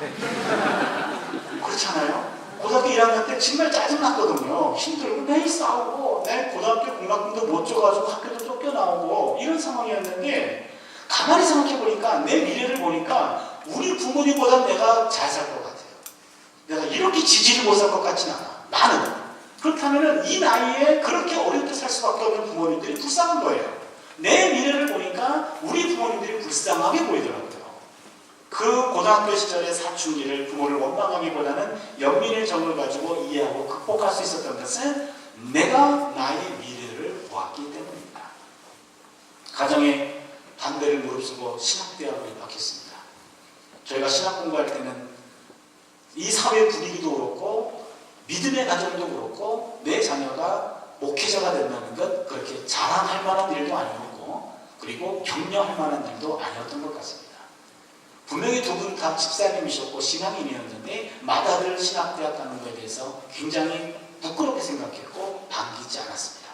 그렇지 않아요? 고등학교 1학년 때 정말 짜증났거든요. 힘들고 매일 싸우고 내 고등학교 공학금도 못 줘가지고 학교도 쫓겨나오고 이런 상황이었는데 가만히 생각해보니까 내 미래를 보니까 우리 부모님보다 내가 잘 살 것 같아요. 내가 이렇게 지지를 못 살 것 같진 않아. 나는. 그렇다면 이 나이에 그렇게 어렵게 살 수밖에 없는 부모님들이 불쌍한 거예요. 내 미래를 보니까 우리 부모님들이 불쌍하게 보이더라고요. 그 고등학교 시절의 사춘기를 부모를 원망하기보다는 연민의 정을 가지고 이해하고 극복할 수 있었던 것은 내가 나의 미래를 보았기 때문입니다. 가정에 반대를 무릅쓰고 신학대학을 입학했습니다. 저희가 신학 공부할 때는 이 사회 분위기도 그렇고 믿음의 가정도 그렇고 내 자녀가 목회자가 된다는 것 그렇게 자랑할 만한 일도 아니었고 그리고 격려할 만한 일도 아니었던 것 같습니다. 분명히 두 분 다 집사님이셨고 신앙인이었는데 맏아들 신학대학 가는 것에 대해서 굉장히 부끄럽게 생각했고 반기지 않았습니다.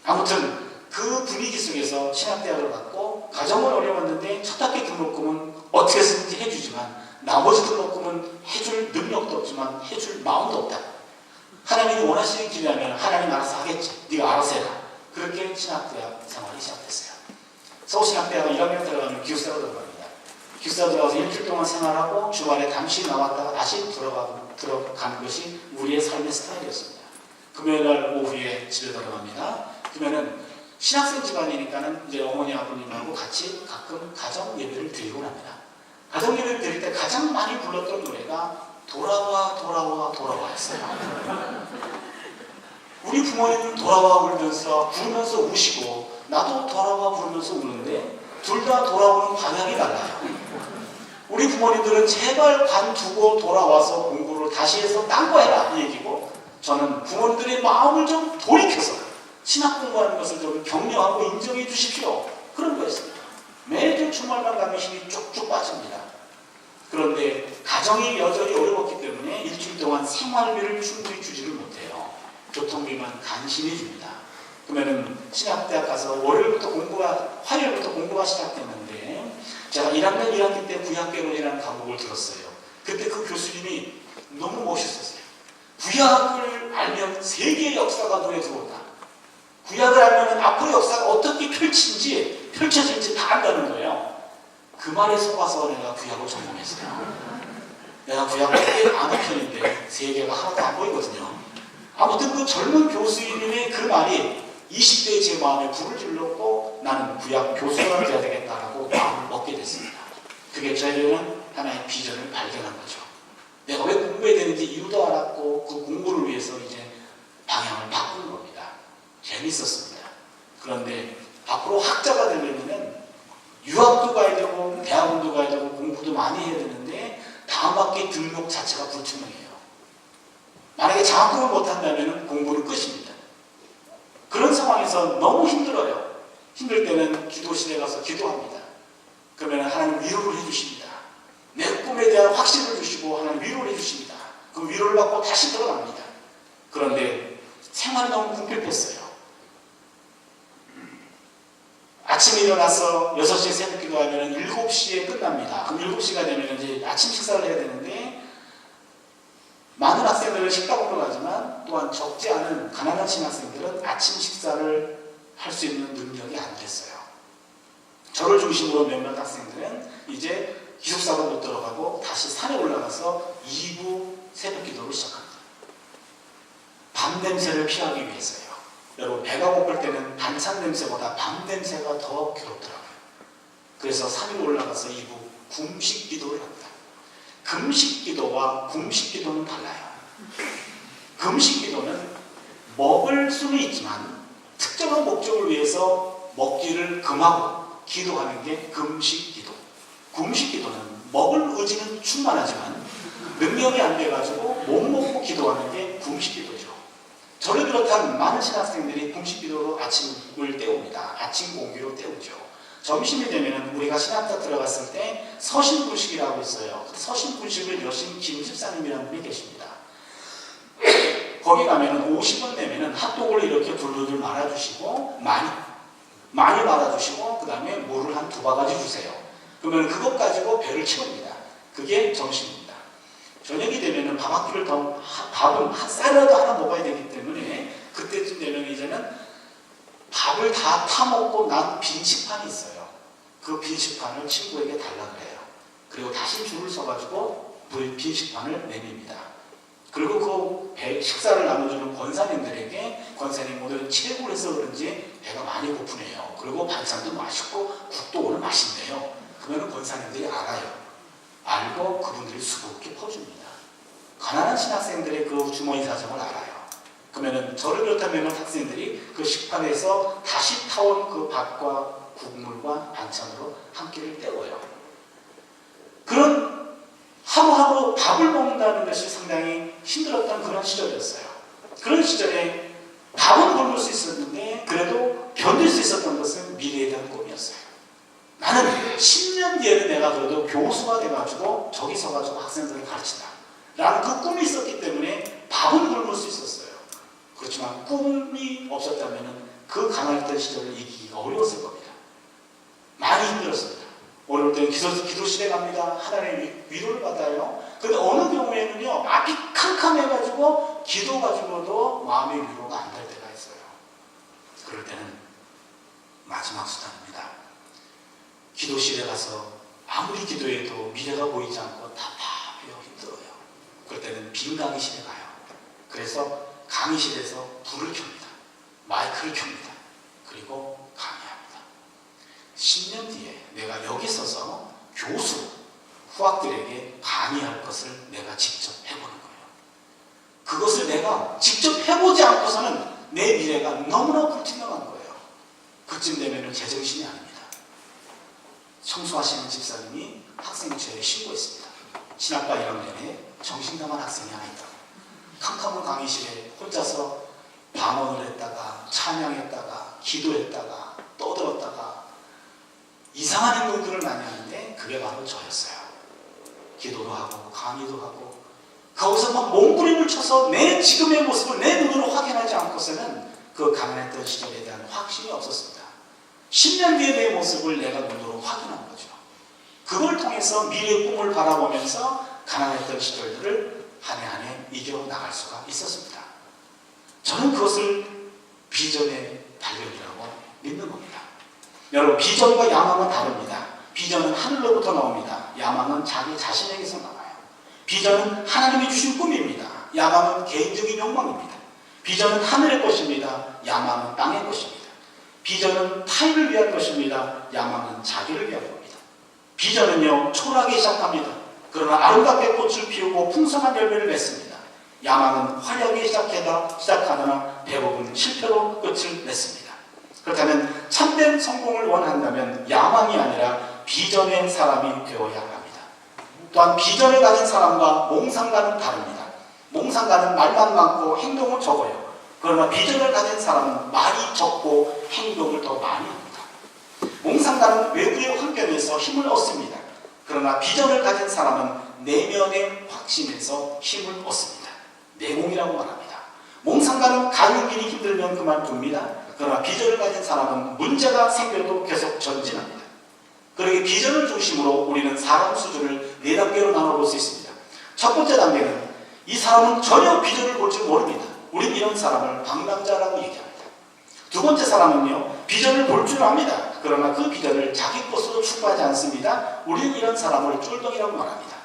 아무튼 그 분위기 속에서 신학대학을 갔고 가정은 어려웠는데 첫 학기 등록금은 어떻게 쓰는지 해주지만 나머지 등록금은 해줄 능력도 없지만 해줄 마음도 없다. 하나님이 원하시는 길이라면 하나님 알아서 하겠지. 네가 알아서 해라. 그렇게 신학대학 생활이 시작됐어요. 서울신학대학은 1학년 들어가면 기숙사로 들어갑니다. 기숙사 들어가서 일주일 동안 생활하고 주말에 잠시 나왔다가 다시 들어가는 것이 우리의 삶의 스타일이었습니다. 금요일날 오후에 집에 들어갑니다. 그러면은 신학생 집안이니까는 이제 어머니 아버님하고 같이 가끔 가정 예배를 드리고 납니다. 가정 예배를 드릴 때 가장 많이 불렀던 노래가 돌아와 돌아와 돌아와였어요. 우리 부모님은 돌아와 부르면서 우시고 나도 돌아와 부르면서 우는데 둘 다 돌아오는 방향이 달라요. 우리 부모님들은 제발 관두고 돌아와서 공부를 다시 해서 딴 거 해라 이 얘기고 저는 부모님들의 마음을 좀 돌이켜서 신학 공부하는 것을 좀 격려하고 인정해 주십시오. 그런 거였습니다. 매주 주말만 가면 힘이 쭉쭉 빠집니다. 그런데 가정이 여전히 어려웠기 때문에 일주일 동안 생활비를 충분히 주지를 못해요. 교통비만 간신히 줍니다. 그러면은 신학대학 가서 화요일부터 공부가 시작됐는데 제가 1학년 1학기 때 구약개론이라는 과목을 들었어요. 그때 그 교수님이 너무 멋있었어요. 구약을 알면 세계의 역사가 눈에 들어온다. 구약을 알면 앞으로 역사가 어떻게 펼쳐질지 다 안다는 거예요. 그 말에 속아서 내가 구약을 전공했어요. 내가 구약을 꽤 아는 편인데 세계가 하나도 안 보이거든요. 아무튼 그 젊은 교수님의 그 말이 20대의 제 마음에 불을 질렀고 나는 구약 교수가 되어야 되겠다라고 마음을 먹게 됐습니다. 그게 저에게는 하나의 비전을 발견한 거죠. 내가 왜 공부해야 되는지 이유도 알았고 그 공부를 위해서 이제 방향을 바꾸는 겁니다. 재밌었습니다. 그런데 앞으로 학자가 되려면 유학도 가야 되고 대학원도 가야 되고 공부도 많이 해야 되는데 다음 학기 등록 자체가 불투명해요. 만약에 장학금을 못한다면 공부는 끝입니다. 그런 상황에서 너무 힘들어요. 힘들 때는 기도실에 가서 기도합니다. 그러면 하나님 위로를 해주십니다. 내 꿈에 대한 확신을 주시고 하나님 위로를 해주십니다. 그 위로를 받고 다시 들어갑니다. 그런데 생활이 너무 궁핍했어요. 아침에 일어나서 6시에 새벽 기도하면 7시에 끝납니다. 그럼 7시가 되면 이제 아침 식사를 해야 되는데 많은 학생들은 식당으로 가지만 또한 적지 않은 가난한 신학생들은 아침 식사를 할 수 있는 능력이 안 됐어요. 저를 중심으로 몇몇 학생들은 이제 기숙사로 못 들어가고 다시 산에 올라가서 2부 새벽 기도를 시작합니다. 밤 냄새를 피하기 위해서요. 여러분 배가 고플 때는 반찬 냄새보다 밤 냄새가 더 괴롭더라고요. 그래서 산에 올라가서 2부 금식 기도를 합니다. 금식 기도와 궁식 기도는 달라요. 금식 기도는 먹을 수는 있지만 특정한 목적을 위해서 먹기를 금하고 기도하는 게 금식 기도. 궁식 기도는 먹을 의지는 충만하지만 능력이 안 돼가지고 못 먹고 기도하는 게 금식기도죠. 저를 비롯한 많은 신학생들이 금식기도로 아침을 때웁니다. 아침 공기로 때우죠. 점심이 되면 우리가 신학교 들어갔을 때 서신분식이라고 있어요. 서신분식을 여신 김집사님이라는 분이 계십니다. 거기 가면은 50원 내면은 핫도그를 이렇게 둘둘 말아주시고 많이 말아주시고 그 다음에 물을 한 2바가지 주세요. 그러면 그것 가지고 배를 채웁니다. 그게 점심입니다. 저녁이 되면은 밥 한 끼를 더 밥은 한 쌀이라도 하나 먹어야 되기 때문에 그때쯤 되면 이제는 밥을 다 타먹고 난 빈식판이 있어요. 그 빈식판을 친구에게 달라 그래요. 그리고 다시 줄을 서가지고 빈식판을 내밉니다. 그리고 그 식사를 나눠주는 권사님들에게 권사님 오늘 체육을 해서 그런지 배가 많이 고프네요. 그리고 반찬도 맛있고 국도 오늘 맛있네요. 그러면 권사님들이 알아요. 알고 그분들이 수고롭게 퍼줍니다. 가난한 신학생들의 그 주머니 사정을 알아요. 그러면은 저를 비롯하면 학생들이 그 식판에서 다시 타온 그 밥과 국물과 반찬으로 한 끼를 때워요. 그런 하루하루 밥을 먹는다는 것이 상당히 힘들었던 그런 시절이었어요. 그런 시절에 밥은 굶을 수 있었는데 그래도 견딜 수 있었던 것은 미래에 대한 꿈이었어요. 나는 10년 뒤에는 내가 그래도 교수가 돼가지고 저기 서가지고 학생들을 가르친다 라는 그 꿈이 있었기 때문에 밥은 굶을 수 있었어요. 그렇지만 꿈이 없었다면 그 가난했던 시절을 이기기가 어려웠을 겁니다. 많이 힘들었습니다. 어려울 때는 기도실에 갑니다. 하나님의 위로를 받아요. 근데 어느 경우에는요, 앞이 캄캄해가지고 기도 가지고도 마음의 위로가 안 될 때가 있어요. 그럴 때는 마지막 수단입니다. 기도실에 가서 아무리 기도해도 미래가 보이지 않고 답답해요. 힘들어요. 그럴 때는 빈 강의실에 가요. 그래서 강의실에서 불을 켭니다. 마이크를 켭니다. 그리고 강의합니다. 10년 뒤에 내가 여기 서서 교수로 후학들에게 강의할 것을 내가 직접 해보는 거예요. 그것을 내가 직접 해보지 않고서는 내 미래가 너무나 불투명한 거예요. 그쯤 되면 제정신이 아닙니다. 청소하시는 집사님이 학생 죄를 신고했습니다. 신학과 1학년에 정신나간 학생이 하나 있다고. 캄캄한 강의실에 혼자서 방언을 했다가 찬양했다가 기도했다가 떠들었다가 이상한 행동들을 많이 하는데 그게 바로 저였어요. 기도도 하고 강의도 하고 거기서 막 몸부림을 쳐서 내 지금의 모습을 내 눈으로 확인하지 않고서는 그 가난했던 시절에 대한 확신이 없었습니다. 10년 뒤에 내 모습을 내가 눈으로 확인한 거죠. 그걸 통해서 미래의 꿈을 바라보면서 가난했던 시절들을 한 해 한 해 이겨나갈 수가 있었습니다. 저는 그것을 비전의 발견이라고 믿는 겁니다. 여러분, 비전과 야망은 다릅니다. 비전은 하늘로부터 나옵니다. 야망은 자기 자신에게서 나와요. 비전은 하나님이 주신 꿈입니다. 야망은 개인적인 욕망입니다. 비전은 하늘의 것입니다. 야망은 땅의 것입니다. 비전은 타인을 위한 것입니다. 야망은 자기를 위한 겁니다. 비전은요, 초라하게 시작합니다. 그러나 아름답게 꽃을 피우고 풍성한 열매를 맺습니다. 야망은 화려하게 시작하거나 대부분 실패로 끝을 냈습니다. 그렇다면 참된 성공을 원한다면 야망이 아니라 비전의 사람이 되어야 합니다. 또한 비전을 가진 사람과 몽상가는 다릅니다. 몽상가는 말만 많고 행동은 적어요. 그러나 비전을 가진 사람은 말이 적고 행동을 더 많이 합니다. 몽상가는 외부의 환경에서 힘을 얻습니다. 그러나 비전을 가진 사람은 내면의 확신에서 힘을 얻습니다. 내공이라고 말합니다. 몽상가는 가는 길이 힘들면 그만둡니다. 그러나 비전을 가진 사람은 문제가 생겨도 계속 전진합니다. 그러기 비전을 중심으로 우리는 사람 수준을 4단계로 나눠볼 수 있습니다. 첫 번째 단계는 이 사람은 전혀 비전을 볼 줄 모릅니다. 우리는 이런 사람을 방랑자라고 얘기합니다. 두 번째 사람은요, 비전을 볼 줄 압니다. 그러나 그 비전을 자기 것으로 추구하지 않습니다. 우리는 이런 사람을 쫄병이라고 말합니다.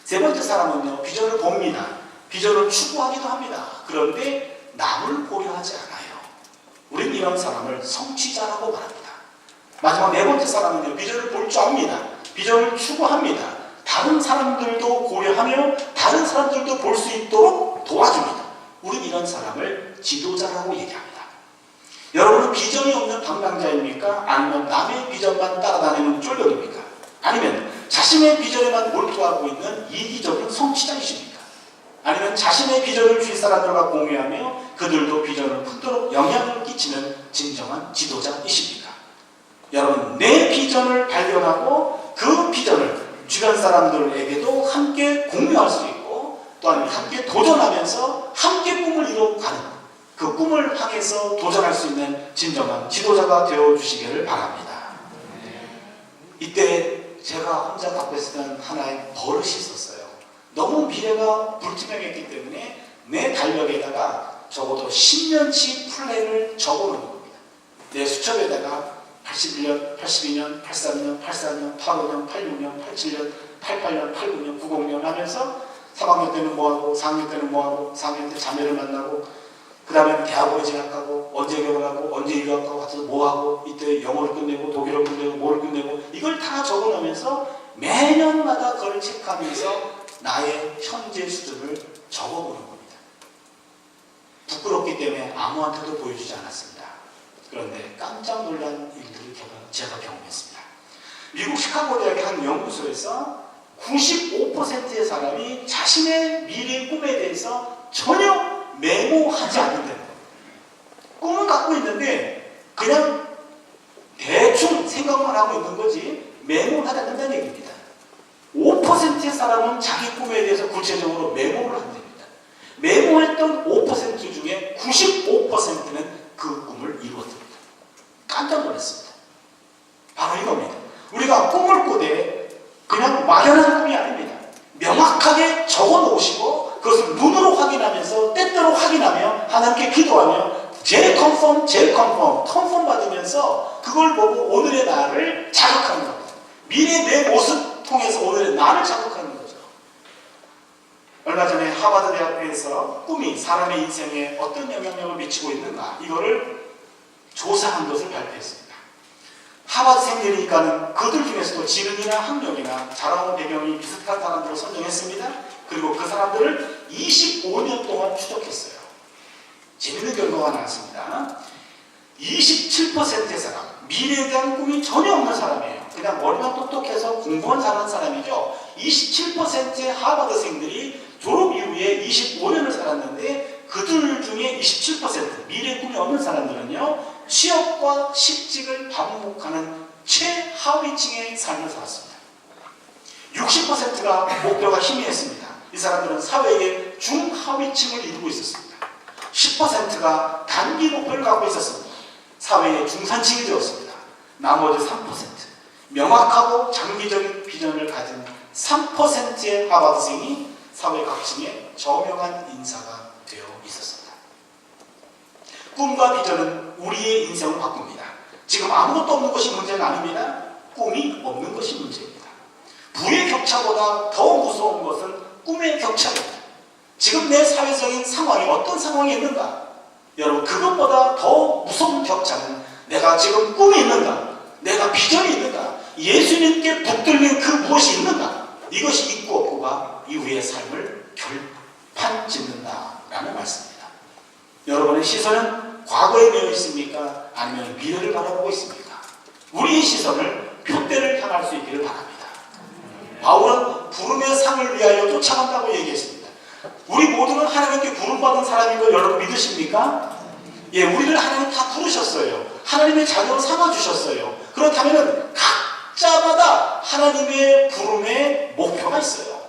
세 번째 사람은요, 비전을 봅니다. 비전을 추구하기도 합니다. 그런데 남을 고려하지 않아요. 우리는 이런 사람을 성취자라고 말합니다. 마지막 네 번째 사람은요, 비전을 볼 줄 압니다. 비전을 추구합니다. 다른 사람들도 고려하며 다른 사람들도 볼 수 있도록 도와줍니다. 우리는 이런 사람을 지도자라고 얘기합니다. 여러분은 비전이 없는 방랑자입니까? 아니면 남의 비전만 따라다니는 쫄병입니까? 아니면 자신의 비전에만 몰두하고 있는 이기적인 성취자이십니까? 아니면 자신의 비전을 주위 사람들과 공유하며 그들도 비전을 품도록 영향을 끼치는 진정한 지도자이십니까? 여러분, 내 비전을 발견하고 그 비전을 주변 사람들에게도 함께 공유할 수 있고 또한 함께 도전하면서 함께 꿈을 이루어가는 그 꿈을 향해서 도전할 수 있는 진정한 지도자가 되어주시기를 바랍니다. 이때 제가 혼자 갖고 있었던 하나의 버릇이 있었어요. 너무 미래가 불투명했기 때문에 내 달력에다가 적어도 10년치 플랜을 적어놓은 겁니다. 내 수첩에다가 81년, 82년, 83년, 84년, 85년, 86년, 87년, 88년, 89년, 90년 하면서 3학년 때는 뭐하고 4학년 때는 뭐하고 4학년 때 자매를 만나고 그 다음에 대학으로 진학하고 언제 결혼하고 언제 유학하고 가서 뭐하고 이때 영어를 끝내고 독일어를 끝내고 뭐를 끝내고 이걸 다 적어놓으면서 매년마다 그걸 체크하면서 나의 현재 수준을 적어보는 겁니다. 부끄럽기 때문에 아무한테도 보여주지 않았습니다. 그런데 깜짝 놀란 일들을 제가 경험했습니다. 미국 시카고 대학의 한 연구소에서 95%의 사람이 자신의 미래 꿈에 대해서 전혀 메모하지 않는다는 거예요. 꿈을 갖고 있는데 그냥 대충 생각만 하고 있는 거지 메모를 하지 않는다는 얘기입니다. 5%의 사람은 자기 꿈에 대해서 구체적으로 메모를 한답니다. 메모했던 5% 중에 95%는 그 꿈을 이루었답니다. 깜짝 놀랐습니다. 바로 이겁니다. 우리가 꿈을 꾸되 그냥 막연한 꿈이 아닙니다. 명확하게 적어 놓으시고 그것을 눈으로 확인하면서 때때로 확인하며 하나님께 기도하며 제일 컨펌 받으면서 그걸 보고 오늘의 나를 자극하는 겁니다. 미래의 내 모습 통해서 오늘의 나를 자극하는 거죠. 얼마 전에 하버드 대학교에서 꿈이 사람의 인생에 어떤 영향력을 미치고 있는가 이거를 조사한 것을 발표했습니다. 하버드생들이니까는 그들 중에서도 지능이나 학력이나 자라온 배경이 비슷한 사람들을 선정했습니다. 그리고 그 사람들을 25년 동안 추적했어요. 재밌는 결과가 나왔습니다. 27%의 사람, 미래에 대한 꿈이 전혀 없는 사람이에요. 그냥 머리만 똑똑해서 공부만 잘하는 사람이죠. 27%의 하버드생들이 졸업 이후에 25년을 살았는데 그들 중에 27% 미래 꿈이 없는 사람들은요. 취업과 실직을 반복하는 최하위층의 삶을 살았습니다. 60%가 목표가 희미했습니다. 이 사람들은 사회의 중하위층을 이루고 있었습니다. 10%가 단기 목표를 갖고 있었습니다. 사회의 중산층이 되었습니다. 나머지 3%, 명확하고 장기적인 비전을 가진 3%의 하버드생이 사회 각층의 저명한 인사가 되어 있었습니다. 꿈과 비전은 우리의 인생을 바꿉니다. 지금 아무것도 없는 것이 문제는 아닙니다. 꿈이 없는 것이 문제입니다. 부의 격차보다 더 무서운 것은 꿈의 격차입니다. 지금 내 사회적인 상황이 어떤 상황이 있는가? 여러분, 그것보다 더 무서운 격차는 내가 지금 꿈이 있는가? 내가 비전이 있는가? 예수님께 붙들린 그 무엇이 있는가? 이것이 있고 없고가 이후의 삶을 결판 짓는다라는 말씀입니다. 여러분의 시선은 과거에 매여 있습니까? 아니면 미래를 바라보고 있습니까? 우리의 시선을 표대를 향할 수 있기를 바랍니다. 바울은 부름의 상을 위하여 쫓아간다고 얘기했습니다. 우리 모두는 하나님께 부름받은 사람인 걸 여러분 믿으십니까? 예, 우리를 하나님 다 부르셨어요. 하나님의 자녀로 삼아주셨어요. 그렇다면 각자마다 하나님의 부름의 목표가 있어요.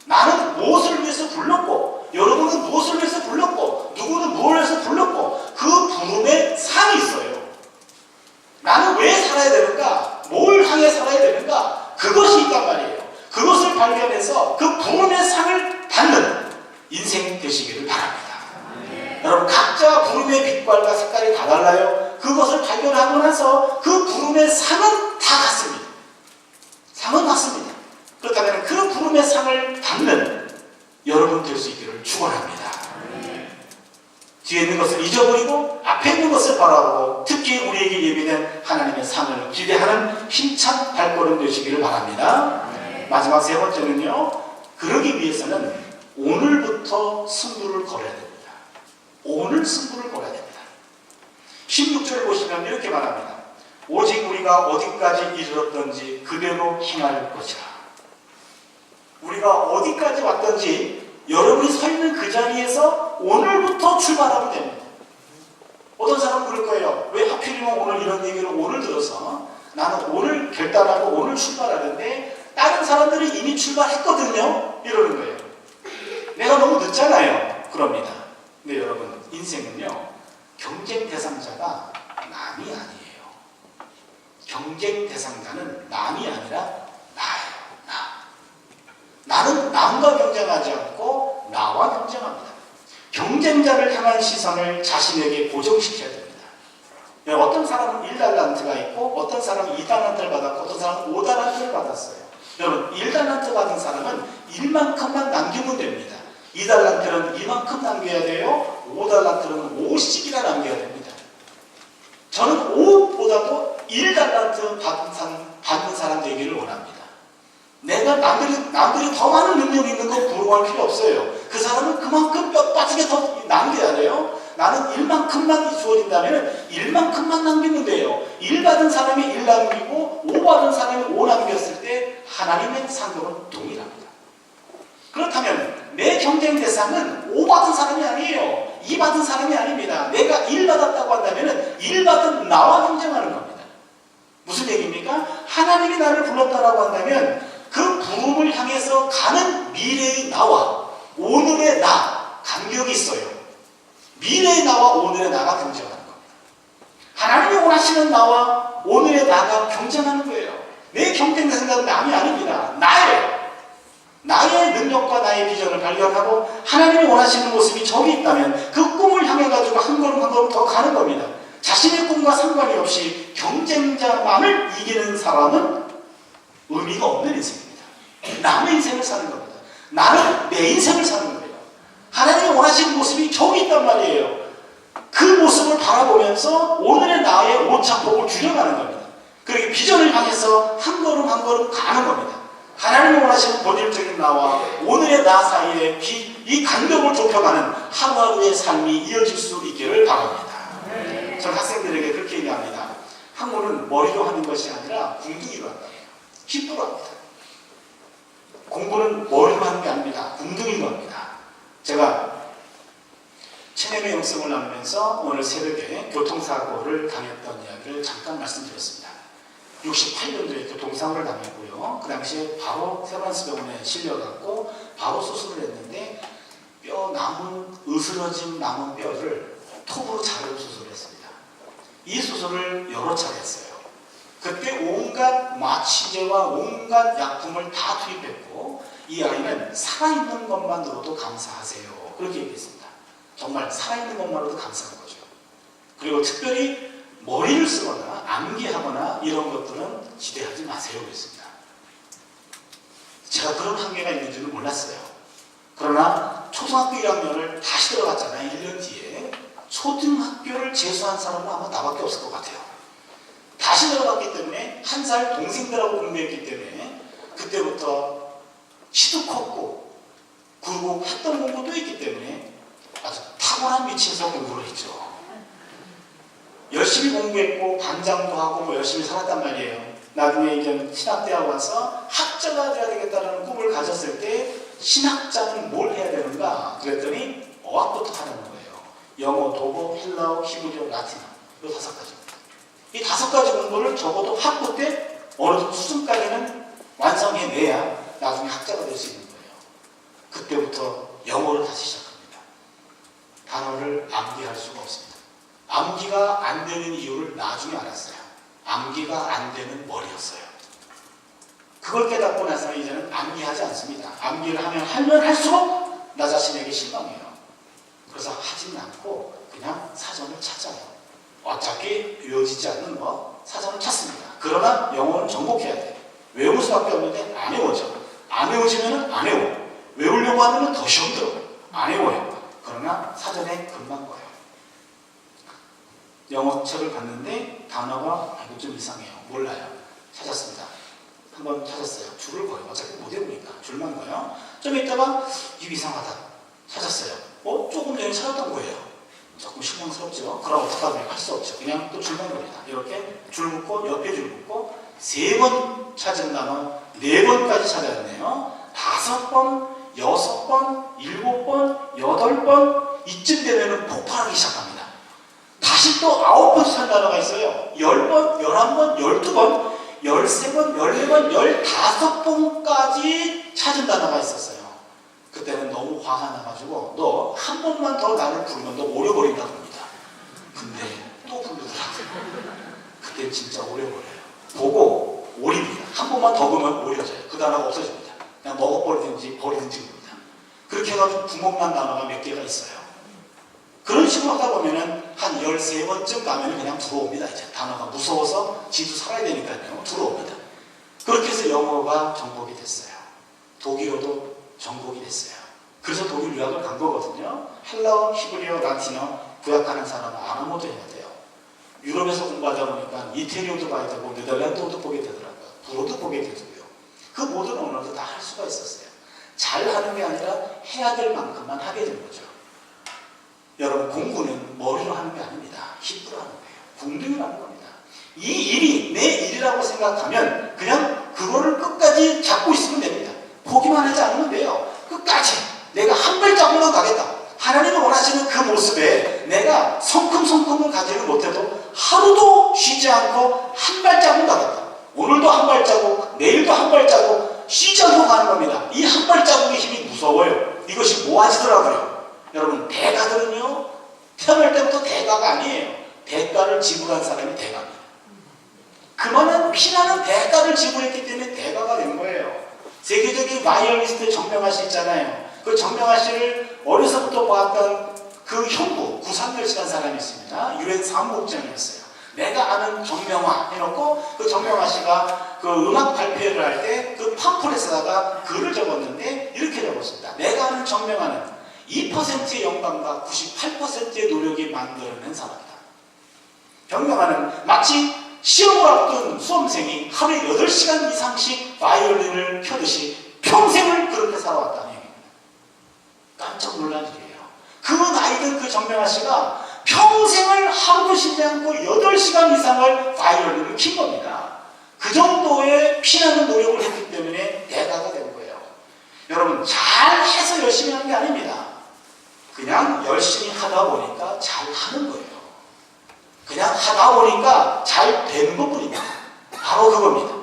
나는 무엇을 위해서 불렀고 여러분은 무엇을 위해서 불렀고 누구는 무엇을 위해서 불렀고 그 부름의 상이 있어요. 나는 왜 살아야 되는가? 뭘 향해 살아야 되는가? 그것이 있단 말이에요. 그것을 발견해서 그 부름의 상을 받는 인생 되시기를 바랍니다. 여러분, 각자 부름의 빛깔과 색깔이 다 달라요. 그것을 발견하고 나서 그 부름의 상은 다 같습니다. 상은 같습니다. 그렇다면 그 부름의 상을 받는 여러분 될 수 있기를 축원합니다. 뒤에 있는 것을 잊어버리고 앞에 있는 것을 바라보고 특히 우리에게 예비된 하나님의 상을 기대하는 힘찬 발걸음 되시기를 바랍니다. 마지막 세 번째는요. 그러기 위해서는 오늘부터 승부를 걸어야 됩니다. 오늘 승부를 걸어야 됩니다. 16절 보시면 이렇게 말합니다. 오직 우리가 어디까지 이르렀던지 그대로 행할 것이라. 우리가 어디까지 왔던지 여러분이 서 있는 그 자리에서 오늘부터 출발하면 됩니다. 어떤 사람은 그럴 거예요. 왜 하필이면 오늘 이런 얘기를 오늘 들어서 나는 오늘 결단하고 오늘 출발하는데 다른 사람들이 이미 출발했거든요. 이러는 거예요. 내가 너무 늦잖아요. 그럽니다. 근데 여러분, 인생은요, 경쟁 대상자가 남이 아니에요. 경쟁 대상자는 남이 아니라 나예요. 나는 남과 경쟁하지 않고 나와 경쟁합니다. 경쟁자를 향한 시선을 자신에게 고정시켜야 됩니다. 어떤 사람은 1달란트가 있고 어떤 사람은 2달란트를 받았고 어떤 사람은 5달란트를 받았어요. 여러분, 1달란트 받은 사람은 1만큼만 남기면 됩니다. 2달란트는 이만큼 남겨야 돼요. 5달란트는 5씩이나 남겨야 됩니다. 저는 5보다도 1달란트 받는 사람 되기를 원합니다. 내가 남들이 더 많은 능력이 있는 거 부러워할 필요 없어요. 그 사람은 그만큼 뼈 빠지게 더 남겨야 돼요. 나는 1만큼만 주어진다면 1만큼만 남기면 돼요. 1 받은 사람이 1 남기고 5 받은 사람이 5 남겼을 때 하나님의 상급은 동일합니다. 그렇다면 내 경쟁 대상은 5 받은 사람이 아니에요. 2 받은 사람이 아닙니다. 내가 1 받았다고 한다면 1 받은 나와 경쟁하는 겁니다. 무슨 얘기입니까? 하나님이 나를 불렀다라고 한다면 그 부름을 향해서 가는 미래의 나와 오늘의 나 간격이 있어요. 미래의 나와 오늘의 나가 경쟁하는 겁니다. 하나님이 원하시는 나와 오늘의 나가 경쟁하는 거예요. 내 경쟁 대상자는 남이 아닙니다. 나의 능력과 나의 비전을 발견하고 하나님이 원하시는 모습이 저기 있다면 그 꿈을 향해 가지고 한 걸음 한 걸음 더 가는 겁니다. 자신의 꿈과 상관이 없이 경쟁자만을 이기는 사람은 의미가 없는 인생입니다. 남의 인생을 사는 겁니다. 나는 내 인생을 사는 거예요. 하나님이 원하시는 모습이 저기 있단 말이에요. 그 모습을 바라보면서 오늘의 나의 오차폭을 줄여가는 겁니다. 그리고 비전을 향해서 한 걸음 한 걸음 가는 겁니다. 하나님이 원하시는 본질적인 나와 오늘의 나 사이에 이 간격을 좁혀가는 하루하루의 삶이 이어질 수 있기를 바랍니다. 저는 학생들에게 그렇게 얘기합니다. 학문은 머리로 하는 것이 아니라 궁둥이로 한다. 힙으로 합니다. 공부는 머리로 하는 게 아닙니다. 궁둥이로 합니다. 제가 체내의 영성을 나누면서 오늘 새벽에 교통사고를 당했던 이야기를 잠깐 말씀드렸습니다. 68년도에 교통사고를 당했고요. 그 당시에 바로 세브란스 병원에 실려갔고 바로 수술을 했는데 으스러진 남은 뼈를 톱으로 자르고 수술을 했습니다. 이 수술을 여러 차례 했어요. 그때 온갖 마취제와 온갖 약품을 다 투입했고 이 아이는 살아있는 것만으로도 감사하세요. 그렇게 얘기했습니다. 정말 살아있는 것만으로도 감사한 거죠. 그리고 특별히 머리를 쓰거나 암기하거나 이런 것들은 기대하지 마세요. 그랬습니다. 제가 그런 한계가 있는지는 몰랐어요. 그러나 초등학교 1학년을 다시 들어갔잖아요. 1년 뒤에. 초등학교를 재수한 사람은 아마 나밖에 없을 것 같아요. 다시 들어갔기 때문에 1살 동생들하고 공부했기 때문에 그때부터 키도 컸고 그리고 했던 공부도 있기 때문에 아주 탁월한 위치에서 공부를 했죠. 열심히 공부했고 반장도 하고 뭐 열심히 살았단 말이에요. 나중에 이제 신학대학 와서 학자가 되어야 되겠다는 꿈을 가졌을 때 신학자는 뭘 해야 되는가 그랬더니 어학부터 하라는 거예요. 영어, 독어, 헬라어, 히브리어, 라틴어 이 5가지입니다. 이 5가지 공부를 적어도 학부 때 어느 정도 수준까지는 완성해내야 나중에 학자가 될 수 있는 거예요. 그때부터 영어를 다시 시작합니다. 단어를 암기할 수가 없습니다. 암기가 안 되는 이유를 나중에 알았어요. 암기가 안 되는 머리였어요. 그걸 깨닫고 나서 이제는 암기하지 않습니다. 암기를 하면 할수록 나 자신에게 실망해요. 그래서 하지는 않고 그냥 사전을 찾아요. 어차피 외워지지 않는 거 사전을 찾습니다. 그러나 영어는 정복해야 돼. 외울 수밖에 없는데 안 외워져. 안 외워지면 안 외워. 외우려고 하면 더 시험 들어. 안 외워요. 그러나 사전에 금방 봐요. 영어 책을 봤는데 단어가 이거 좀 이상해요. 몰라요. 찾았습니다. 한번 찾았어요. 줄을 거요. 어차피 못 외우니까 줄만 거요. 좀 있다가 이거 이상하다. 찾았어요. 조금 전에 찾았던 거예요. 조금 실망스럽죠. 그럼 어떡하면 할 수 없죠. 그냥 또 줄만 겁니다. 이렇게 줄 묶고 옆에 줄 묶고 3번 찾은 단어 4번까지 찾았네요. 5번, 6번, 7번, 8번 이쯤 되면 폭발하기 시작합니다. 다시 또 9번 찾는 단어가 있어요. 10번, 11번, 12번, 13번, 14번, 15번까지 찾은 단어가 있었어요. 그때는 너무 화가 나가지고 너 한 번만 더 나를 부르면 너 오려버린다 그럽니다. 근데 또 부르더라고요. 그때 진짜 오려버려요. 보고 오립니다. 한 번만 더 그러면 오려져요. 그 단어가 없어집니다. 그냥 먹어버리든지 버리든지 그럽니다. 그렇게 해가지고 구멍난 단어가 몇 개가 있어요. 그런 식으로 하다 보면은 한 13번쯤 가면 그냥 들어옵니다. 이제 단어가 무서워서 지도 살아야 되니까요. 들어옵니다. 그렇게 해서 영어가 정복이 됐어요. 독일어도 정복이 됐어요. 그래서 독일 유학을 간 거거든요. 헬라어, 히브리어, 라틴어 구약하는 사람은 아무것도 해야 돼요. 유럽에서 공부하다 보니까 이태리어도 봐야 되고 네덜란드어도 보게 되더라고요. 불어도 보게 되고요. 그 모든 언어도 다 할 수가 있었어요. 잘하는 게 아니라 해야 될 만큼만 하게 된 거죠. 여러분, 공부는 머리로 하는 게 아닙니다. 힘으로 하는 거예요. 궁둥이로 하는 겁니다. 이 일이 내 일이라고 생각하면 그냥 그거를 끝까지 잡고 있으면 됩니다. 포기만 하지 않으면 돼요. 끝까지 내가 한 발자국만 가겠다. 하나님이 원하시는 그 모습에 내가 성큼성큼은 가지를 못해도 하루도 쉬지 않고 한 발자국 가겠다. 오늘도 한 발자국, 내일도 한 발자국 쉬지 않고 가는 겁니다. 이 한 발자국의 힘이 무서워요. 이것이 모아지더라고요. 여러분, 대가들은요, 태어날 때부터 대가가 아니에요. 대가를 지불한 사람이 대가입니다. 그만한 피나는 대가를 지불했기 때문에 대가가 된 거예요. 세계적인 바이올리스트 정명화 씨 있잖아요. 그 정명화 씨를 어려서부터 보았던 그 형부, 구상열시라는 사람이 있습니다. 유엔 사무국장이었어요. 내가 아는 정명화 해놓고 그 정명화 씨가 그 음악 발표를 할 때 그 팜플렛에다가 글을 적었는데 이렇게 적었습니다. 내가 아는 정명화는 2%의 영광과 98%의 노력이 만들어낸 사람이다. 정명화는 마치 시험을 앞둔 수험생이 하루에 8시간 이상씩 바이올린을 켜듯이 평생을 그렇게 살아왔다는 얘기입니다. 깜짝 놀란 일이에요. 그 나이든 그 정명화 씨가 평생을 하루도 쉬지 않고 8시간 이상을 바이올린을 킨 겁니다. 그 정도의 피나는 노력을 했기 때문에 대가가 된 거예요. 여러분, 잘해서 열심히 하는 게 아닙니다. 그냥 열심히 하다 보니까 잘 하는 거예요. 그냥 하다 보니까 잘 되는 것뿐입니다. 바로 그겁니다.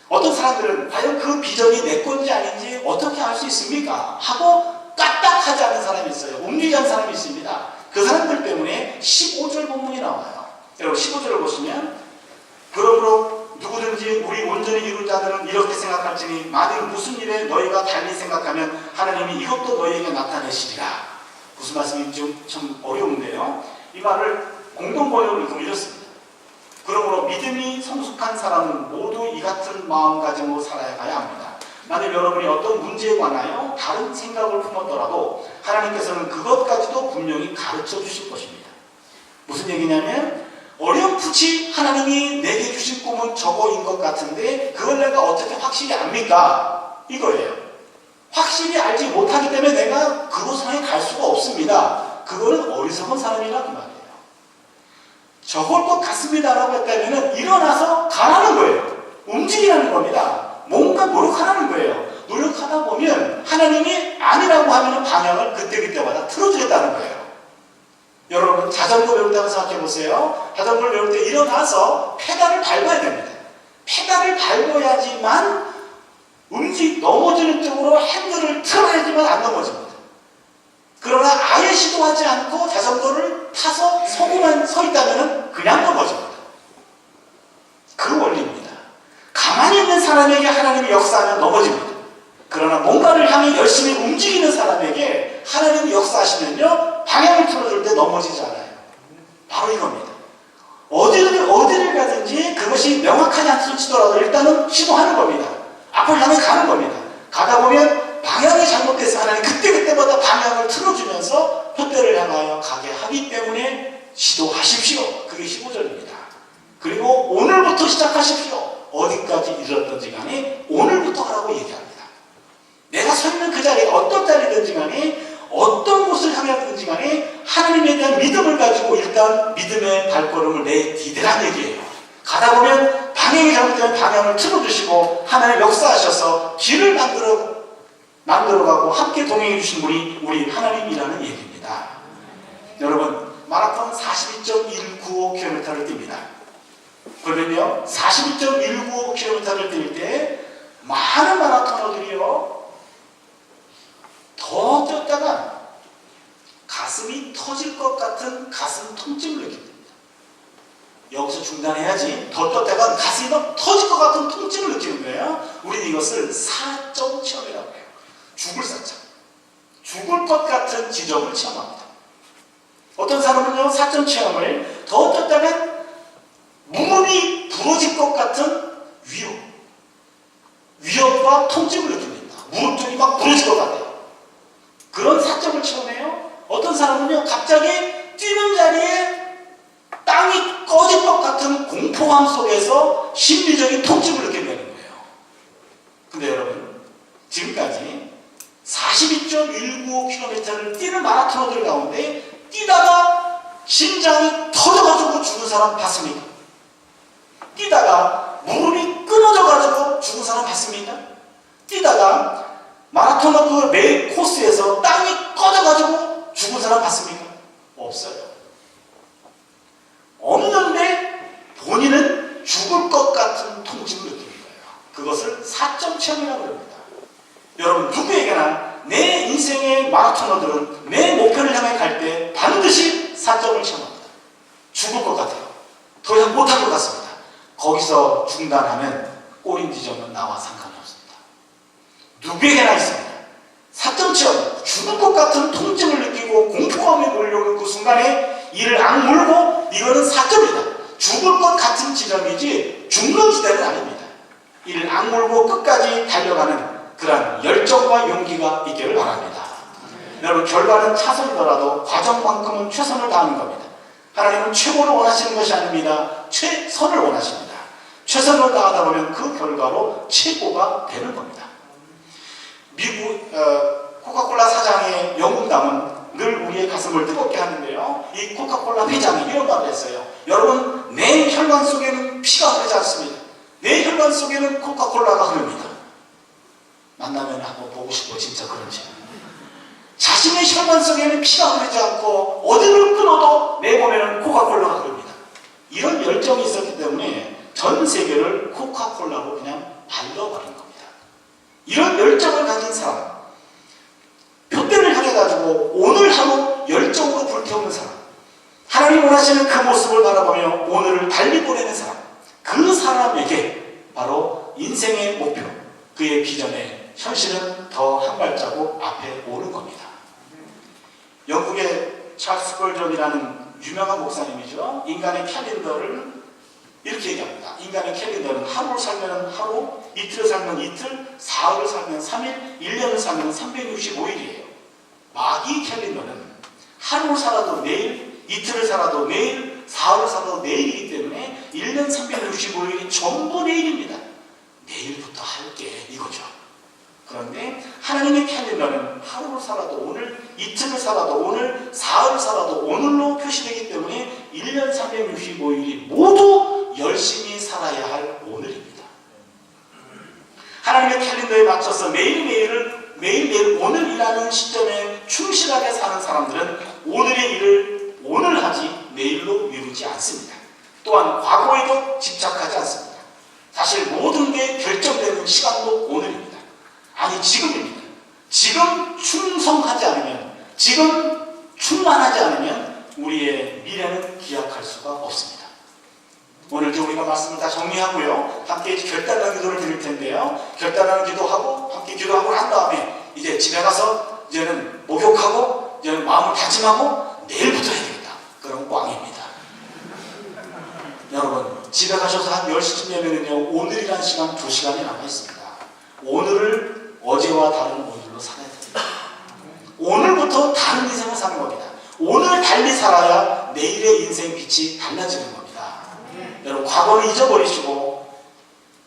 어떤 사람들은 과연 그 비전이 내 건지 아닌지 어떻게 알 수 있습니까? 하고 까딱하지 않은 사람이 있어요. 움직이지 않는 사람이 있습니다. 그 사람들 때문에 15절 본문이 나와요. 여러분, 15절을 보시면 그러므로 누구든지 우리 온전히 이룬 자들은 이렇게 생각할지니 만일 무슨 일에 너희가 달리 생각하면 하나님이 이것도 너희에게 나타내시리라. 무슨 말씀인지 좀 어려운데요. 이 말을 공동 번역을 읽으면 이렇습니다. 그러므로 믿음이 성숙한 사람은 모두 이 같은 마음가짐으로 살아가야 합니다. 만일 여러분이 어떤 문제에 관하여 다른 생각을 품었더라도 하나님께서는 그것까지도 분명히 가르쳐 주실 것입니다. 무슨 얘기냐면 어렴풋이 하나님이 내게 주신 꿈은 저거인 것 같은데 그걸 내가 어떻게 확실히 압니까? 이거예요. 확실히 알지 못하기 때문에 내가 그곳 향해 갈 수가 없습니다. 그거는 어리석은 사람이라 그 말이에요. 저걸 것 같습니다라고 했다면 일어나서 가라는 거예요. 움직이라는 겁니다. 뭔가 노력하라는 거예요. 노력하다 보면 하나님이 아니라고 하면 방향을 그때그때마다 틀어주겠다는 거예요. 여러분, 자전거 배울 때만 생각해 보세요. 자전거를 배울 때 일어나서 페달을 밟아야 됩니다. 페달을 밟아야지만 넘어지는 쪽으로 핸들을 틀어야지만 안 넘어집니다. 그러나 아예 시도하지 않고 자전거를 타서 서고만 서 있다면 그냥 넘어집니다. 그 원리입니다. 가만히 있는 사람에게 하나님이 역사하면 넘어집니다. 그러나 뭔가를 향해 열심히 움직이는 사람에게 하나님이 역사하시면요, 방향을 틀어줄 때 넘어지지 않아요. 바로 이겁니다. 어디를 가든지 그것이 명확하지 않을지라도 일단은 시도하는 겁니다. 앞을 향해 가는 겁니다. 가다 보면 방향이 잘못돼서 하나님 그때그때마다 방향을 틀어주면서 표대를 향하여 가게 하기 때문에 시도하십시오. 그게 15절입니다. 그리고 오늘부터 시작하십시오. 어디까지 이르렀든지 간에 오늘부터 하라고 얘기합니다. 내가 서 있는 그 자리가 어떤 자리든지 간에 어떤 곳을 향하든지 간에 하나님에 대한 믿음을 가지고 일단 믿음의 발걸음을 내디디란 얘기예요. 가다 보면 방향이 잘못되면 방향을 틀어주시고 하나님 역사하셔서 길을 만들어 만들어가고 함께 동행해 주신 분이 우리 하나님이라는 얘기입니다. 여러분, 마라톤 42.195km를 뜁니다. 그러면요 42.195km를 뛸 때 많은 마라토너들이요 더 뛰었다가 가슴이 터질 것 같은 가슴 통증을 느낍니다. 여기서 중단해야지. 더 뛰었다가 가슴이 막 터질 것 같은 통증을 느끼는 거예요. 우리는 이것을 사점 체험이라고 해요. 죽을 사점. 죽을 것 같은 지점을 체험합니다. 어떤 사람은요 사점 체험을 더 뛰었다가 무릎이 부러질 것 같은 위협과 통증을 느낍니다. 무릎들이 막 부러질 것 같아요. 그런 사점을 체험해요. 어떤 사람은요 갑자기 뛰는 자리에 땅이 꺼질 것 같은 공포감 속에서 심리적인 통증을 느끼게 되는 거예요. 근데 여러분, 지금까지 42.195km를 뛰는 마라토너들 가운데 뛰다가 심장이 터져가지고 죽은 사람 봤습니까? 뛰다가 무릎이 끊어져가지고 죽은 사람 봤습니까? 뛰다가 마라토너 그 매 코스에서 땅이 꺼져가지고 죽은 사람 봤습니까? 없어요. 없는데 본인은 죽을 것 같은 통증을 느끼는 거예요. 그것을 사점 체험이라고 합니다. 여러분, 누구에게나 내 인생의 마라토너들은 내 목표를 향해 갈 때 반드시 사점을 체험합니다. 죽을 것 같아요. 더 이상 못할 것 같습니다. 거기서 중단하면 꼬린 지점은 나와 상관이 없습니다. 누구에게나 있습니다. 사점 체험, 죽을 것 같은 통증을 느끼고 공포감에 몰려오는 그 순간에 이를 악물고 이거는 사점이다. 죽을 것 같은 지점이지 죽는 지점은 아닙니다. 이를 악물고 끝까지 달려가는 그러한 열정과 용기가 있기를 바랍니다. 여러분, 결과는 차선이더라도 과정만큼은 최선을 다하는 겁니다. 하나님은 최고를 원하시는 것이 아닙니다. 최선을 원하십니다. 최선을 다하다 보면 그 결과로 최고가 되는 겁니다. 미국 코카콜라 사장의 영웅담은 늘 우리의 가슴을 뜨겁게 하는데요. 이 코카콜라 회장이 이런 말을 했어요. 여러분, 내 혈관 속에는 피가 흐르지 않습니다. 내 혈관 속에는 코카콜라가 흐릅니다. 만나면 한번 보고 싶어, 진짜 그런지. 자신의 혈관 속에는 피가 흐르지 않고 어디를 끊어도 내 몸에는 코카콜라가 흐릅니다. 이런 열정이 있었기 때문에 전 세계를 코카콜라로 그냥 발라버린 겁니다. 이런 열정을 가진 사람, 표대를 향해 가지고 오늘 하루 열정으로 불태우는 사람, 하나님 원하시는 그 모습을 바라보며 오늘을 달리 보내는 사람, 그 사람에게 바로 인생의 목표, 그의 비전의 현실은 더 한 발자국 앞에 오른 겁니다. 영국의 찰스 스펄전이라는 유명한 목사님이죠. 인간의 캘린더를 이렇게 얘기합니다. 인간의 캘린더는 하루를 살면 하루, 이틀을 살면 이틀, 사흘을 살면 3일, 1년을 살면 365일이에요. 마귀 캘린더는 하루를 살아도 내일, 이틀을 살아도 내일, 사흘을 살아도 내일이기 때문에 1년 365일이 전부 내일입니다. 내일부터 할게, 이거죠. 그런데 하나님의 캘린더는 하루를 살아도 오늘, 이틀을 살아도 오늘, 사흘을 살아도 오늘로 표시되기 때문에 1년 365일이 모두 열심히 살아야 할 오늘입니다. 하나님의 캘린더에 맞춰서 매일매일 오늘이라는 시점에 충실하게 사는 사람들은 오늘의 일을 오늘 하지 내일로 미루지 않습니다. 또한 과거에도 집착하지 않습니다. 사실 모든 게 결정되는 시간도 오늘입니다. 아니, 지금입니다. 지금 충성하지 않으면, 지금 충만하지 않으면 우리의 미래는 기약할 수가 없습니다. 오늘도 우리가 말씀을 다 정리하고요. 함께 결단하는 기도를 드릴 텐데요. 결단하는 기도하고 함께 기도하고 난 다음에 이제 집에 가서 이제는 목욕하고 이제는 마음을 다짐하고 내일부터 해야 되겠다. 그럼 꽝입니다. 여러분, 집에 가셔서 한 10시쯤 되면은요, 오늘이라는 시간 2시간이 남아 있습니다. 오늘을 어제와 다른 오늘로 살아야 됩니다. 오늘부터 다른 인생을 사는 겁니다. 오늘 달리 살아야 내일의 인생 빛이 달라지는 겁니다. 여러분, 과거는 잊어버리시고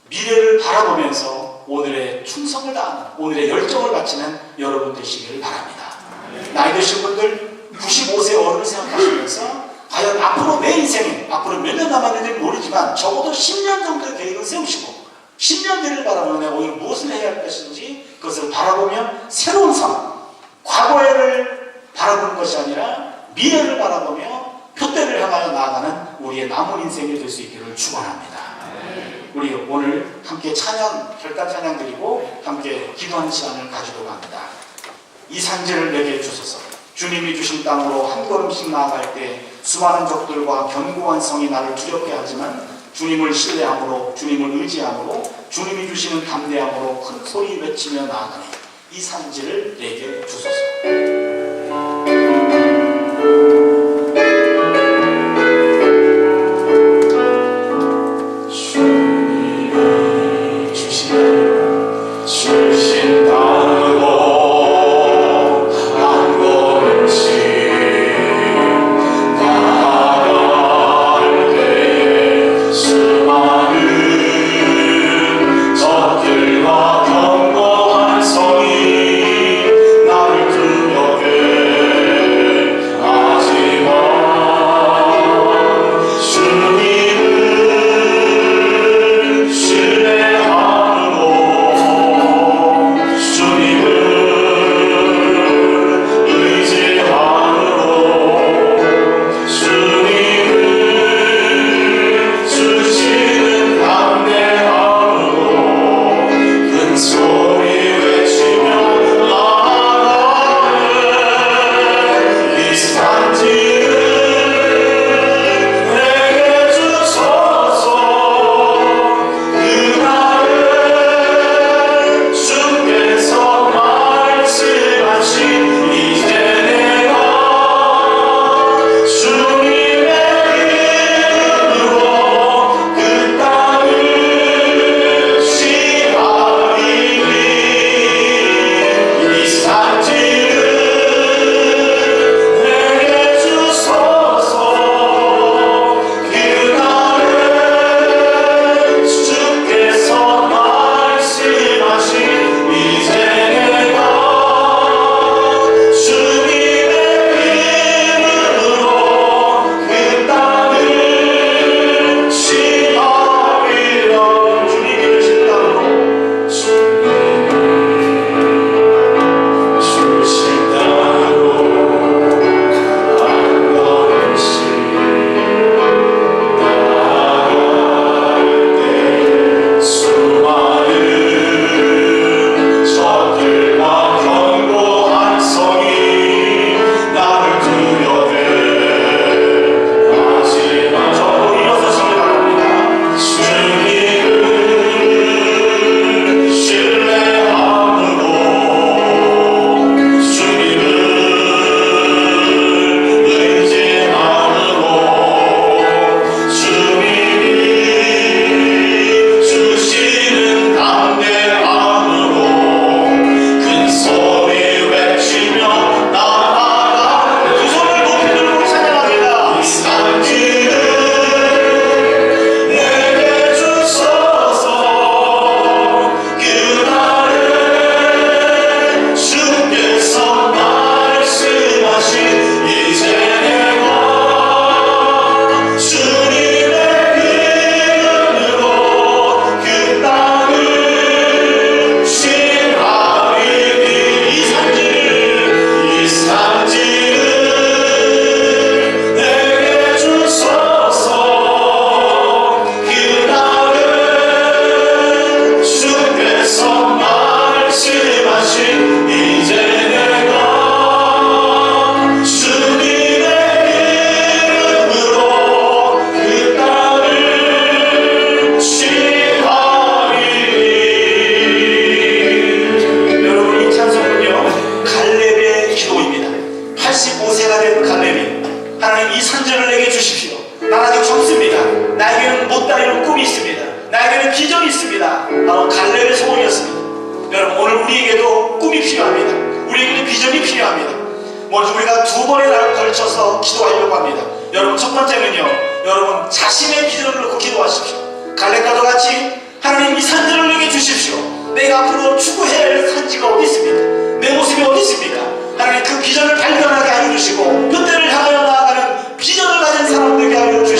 미래를 바라보면서 오늘의 충성을 다하는, 오늘의 열정을 바치는 여러분 되시기를 바랍니다. 나이 드신 분들 95세 어른을 생각하시면서 과연 앞으로 내 인생에 앞으로 몇 년 남았는지 모르지만 적어도 10년 정도의 계획을 세우시고 10년 뒤를 바라보며 내가 오늘 무엇을 해야 할 것인지 그것을 바라보며 새로운 삶, 과거를 바라보는 것이 아니라 미래를 바라보며 표대를 향하여 나아가는 우리의 남은 인생이 될 수 있기를 축원합니다. 우리 오늘 함께 찬양, 결단 찬양 드리고 함께 기도하는 시간을 가지도록 합니다. 이 산지를 내게 주소서. 주님이 주신 땅으로 한 걸음씩 나아갈 때 수많은 적들과 견고한 성이 나를 두렵게 하지만 주님을 신뢰함으로, 주님을 의지함으로, 주님이 주시는 담대함으로 큰 소리 외치며 나아가는 이 산지를 내게 주소서. 먼저 우리가 두 번에 걸쳐서 기도하려고 합니다. 여러분, 첫 번째는요, 여러분 자신의 비전을 놓고 기도하십시오. 갈렙과도 같이 하나님 이 산지를 내게 주십시오. 내가 앞으로 추구해야 할 산지가 어디 있습니까? 내 모습이 어디 있습니까? 하나님 그 비전을 발견하게 하여 주시고 그때를 향하여 나아가는 비전을 가진 사람들에게 하여 주시고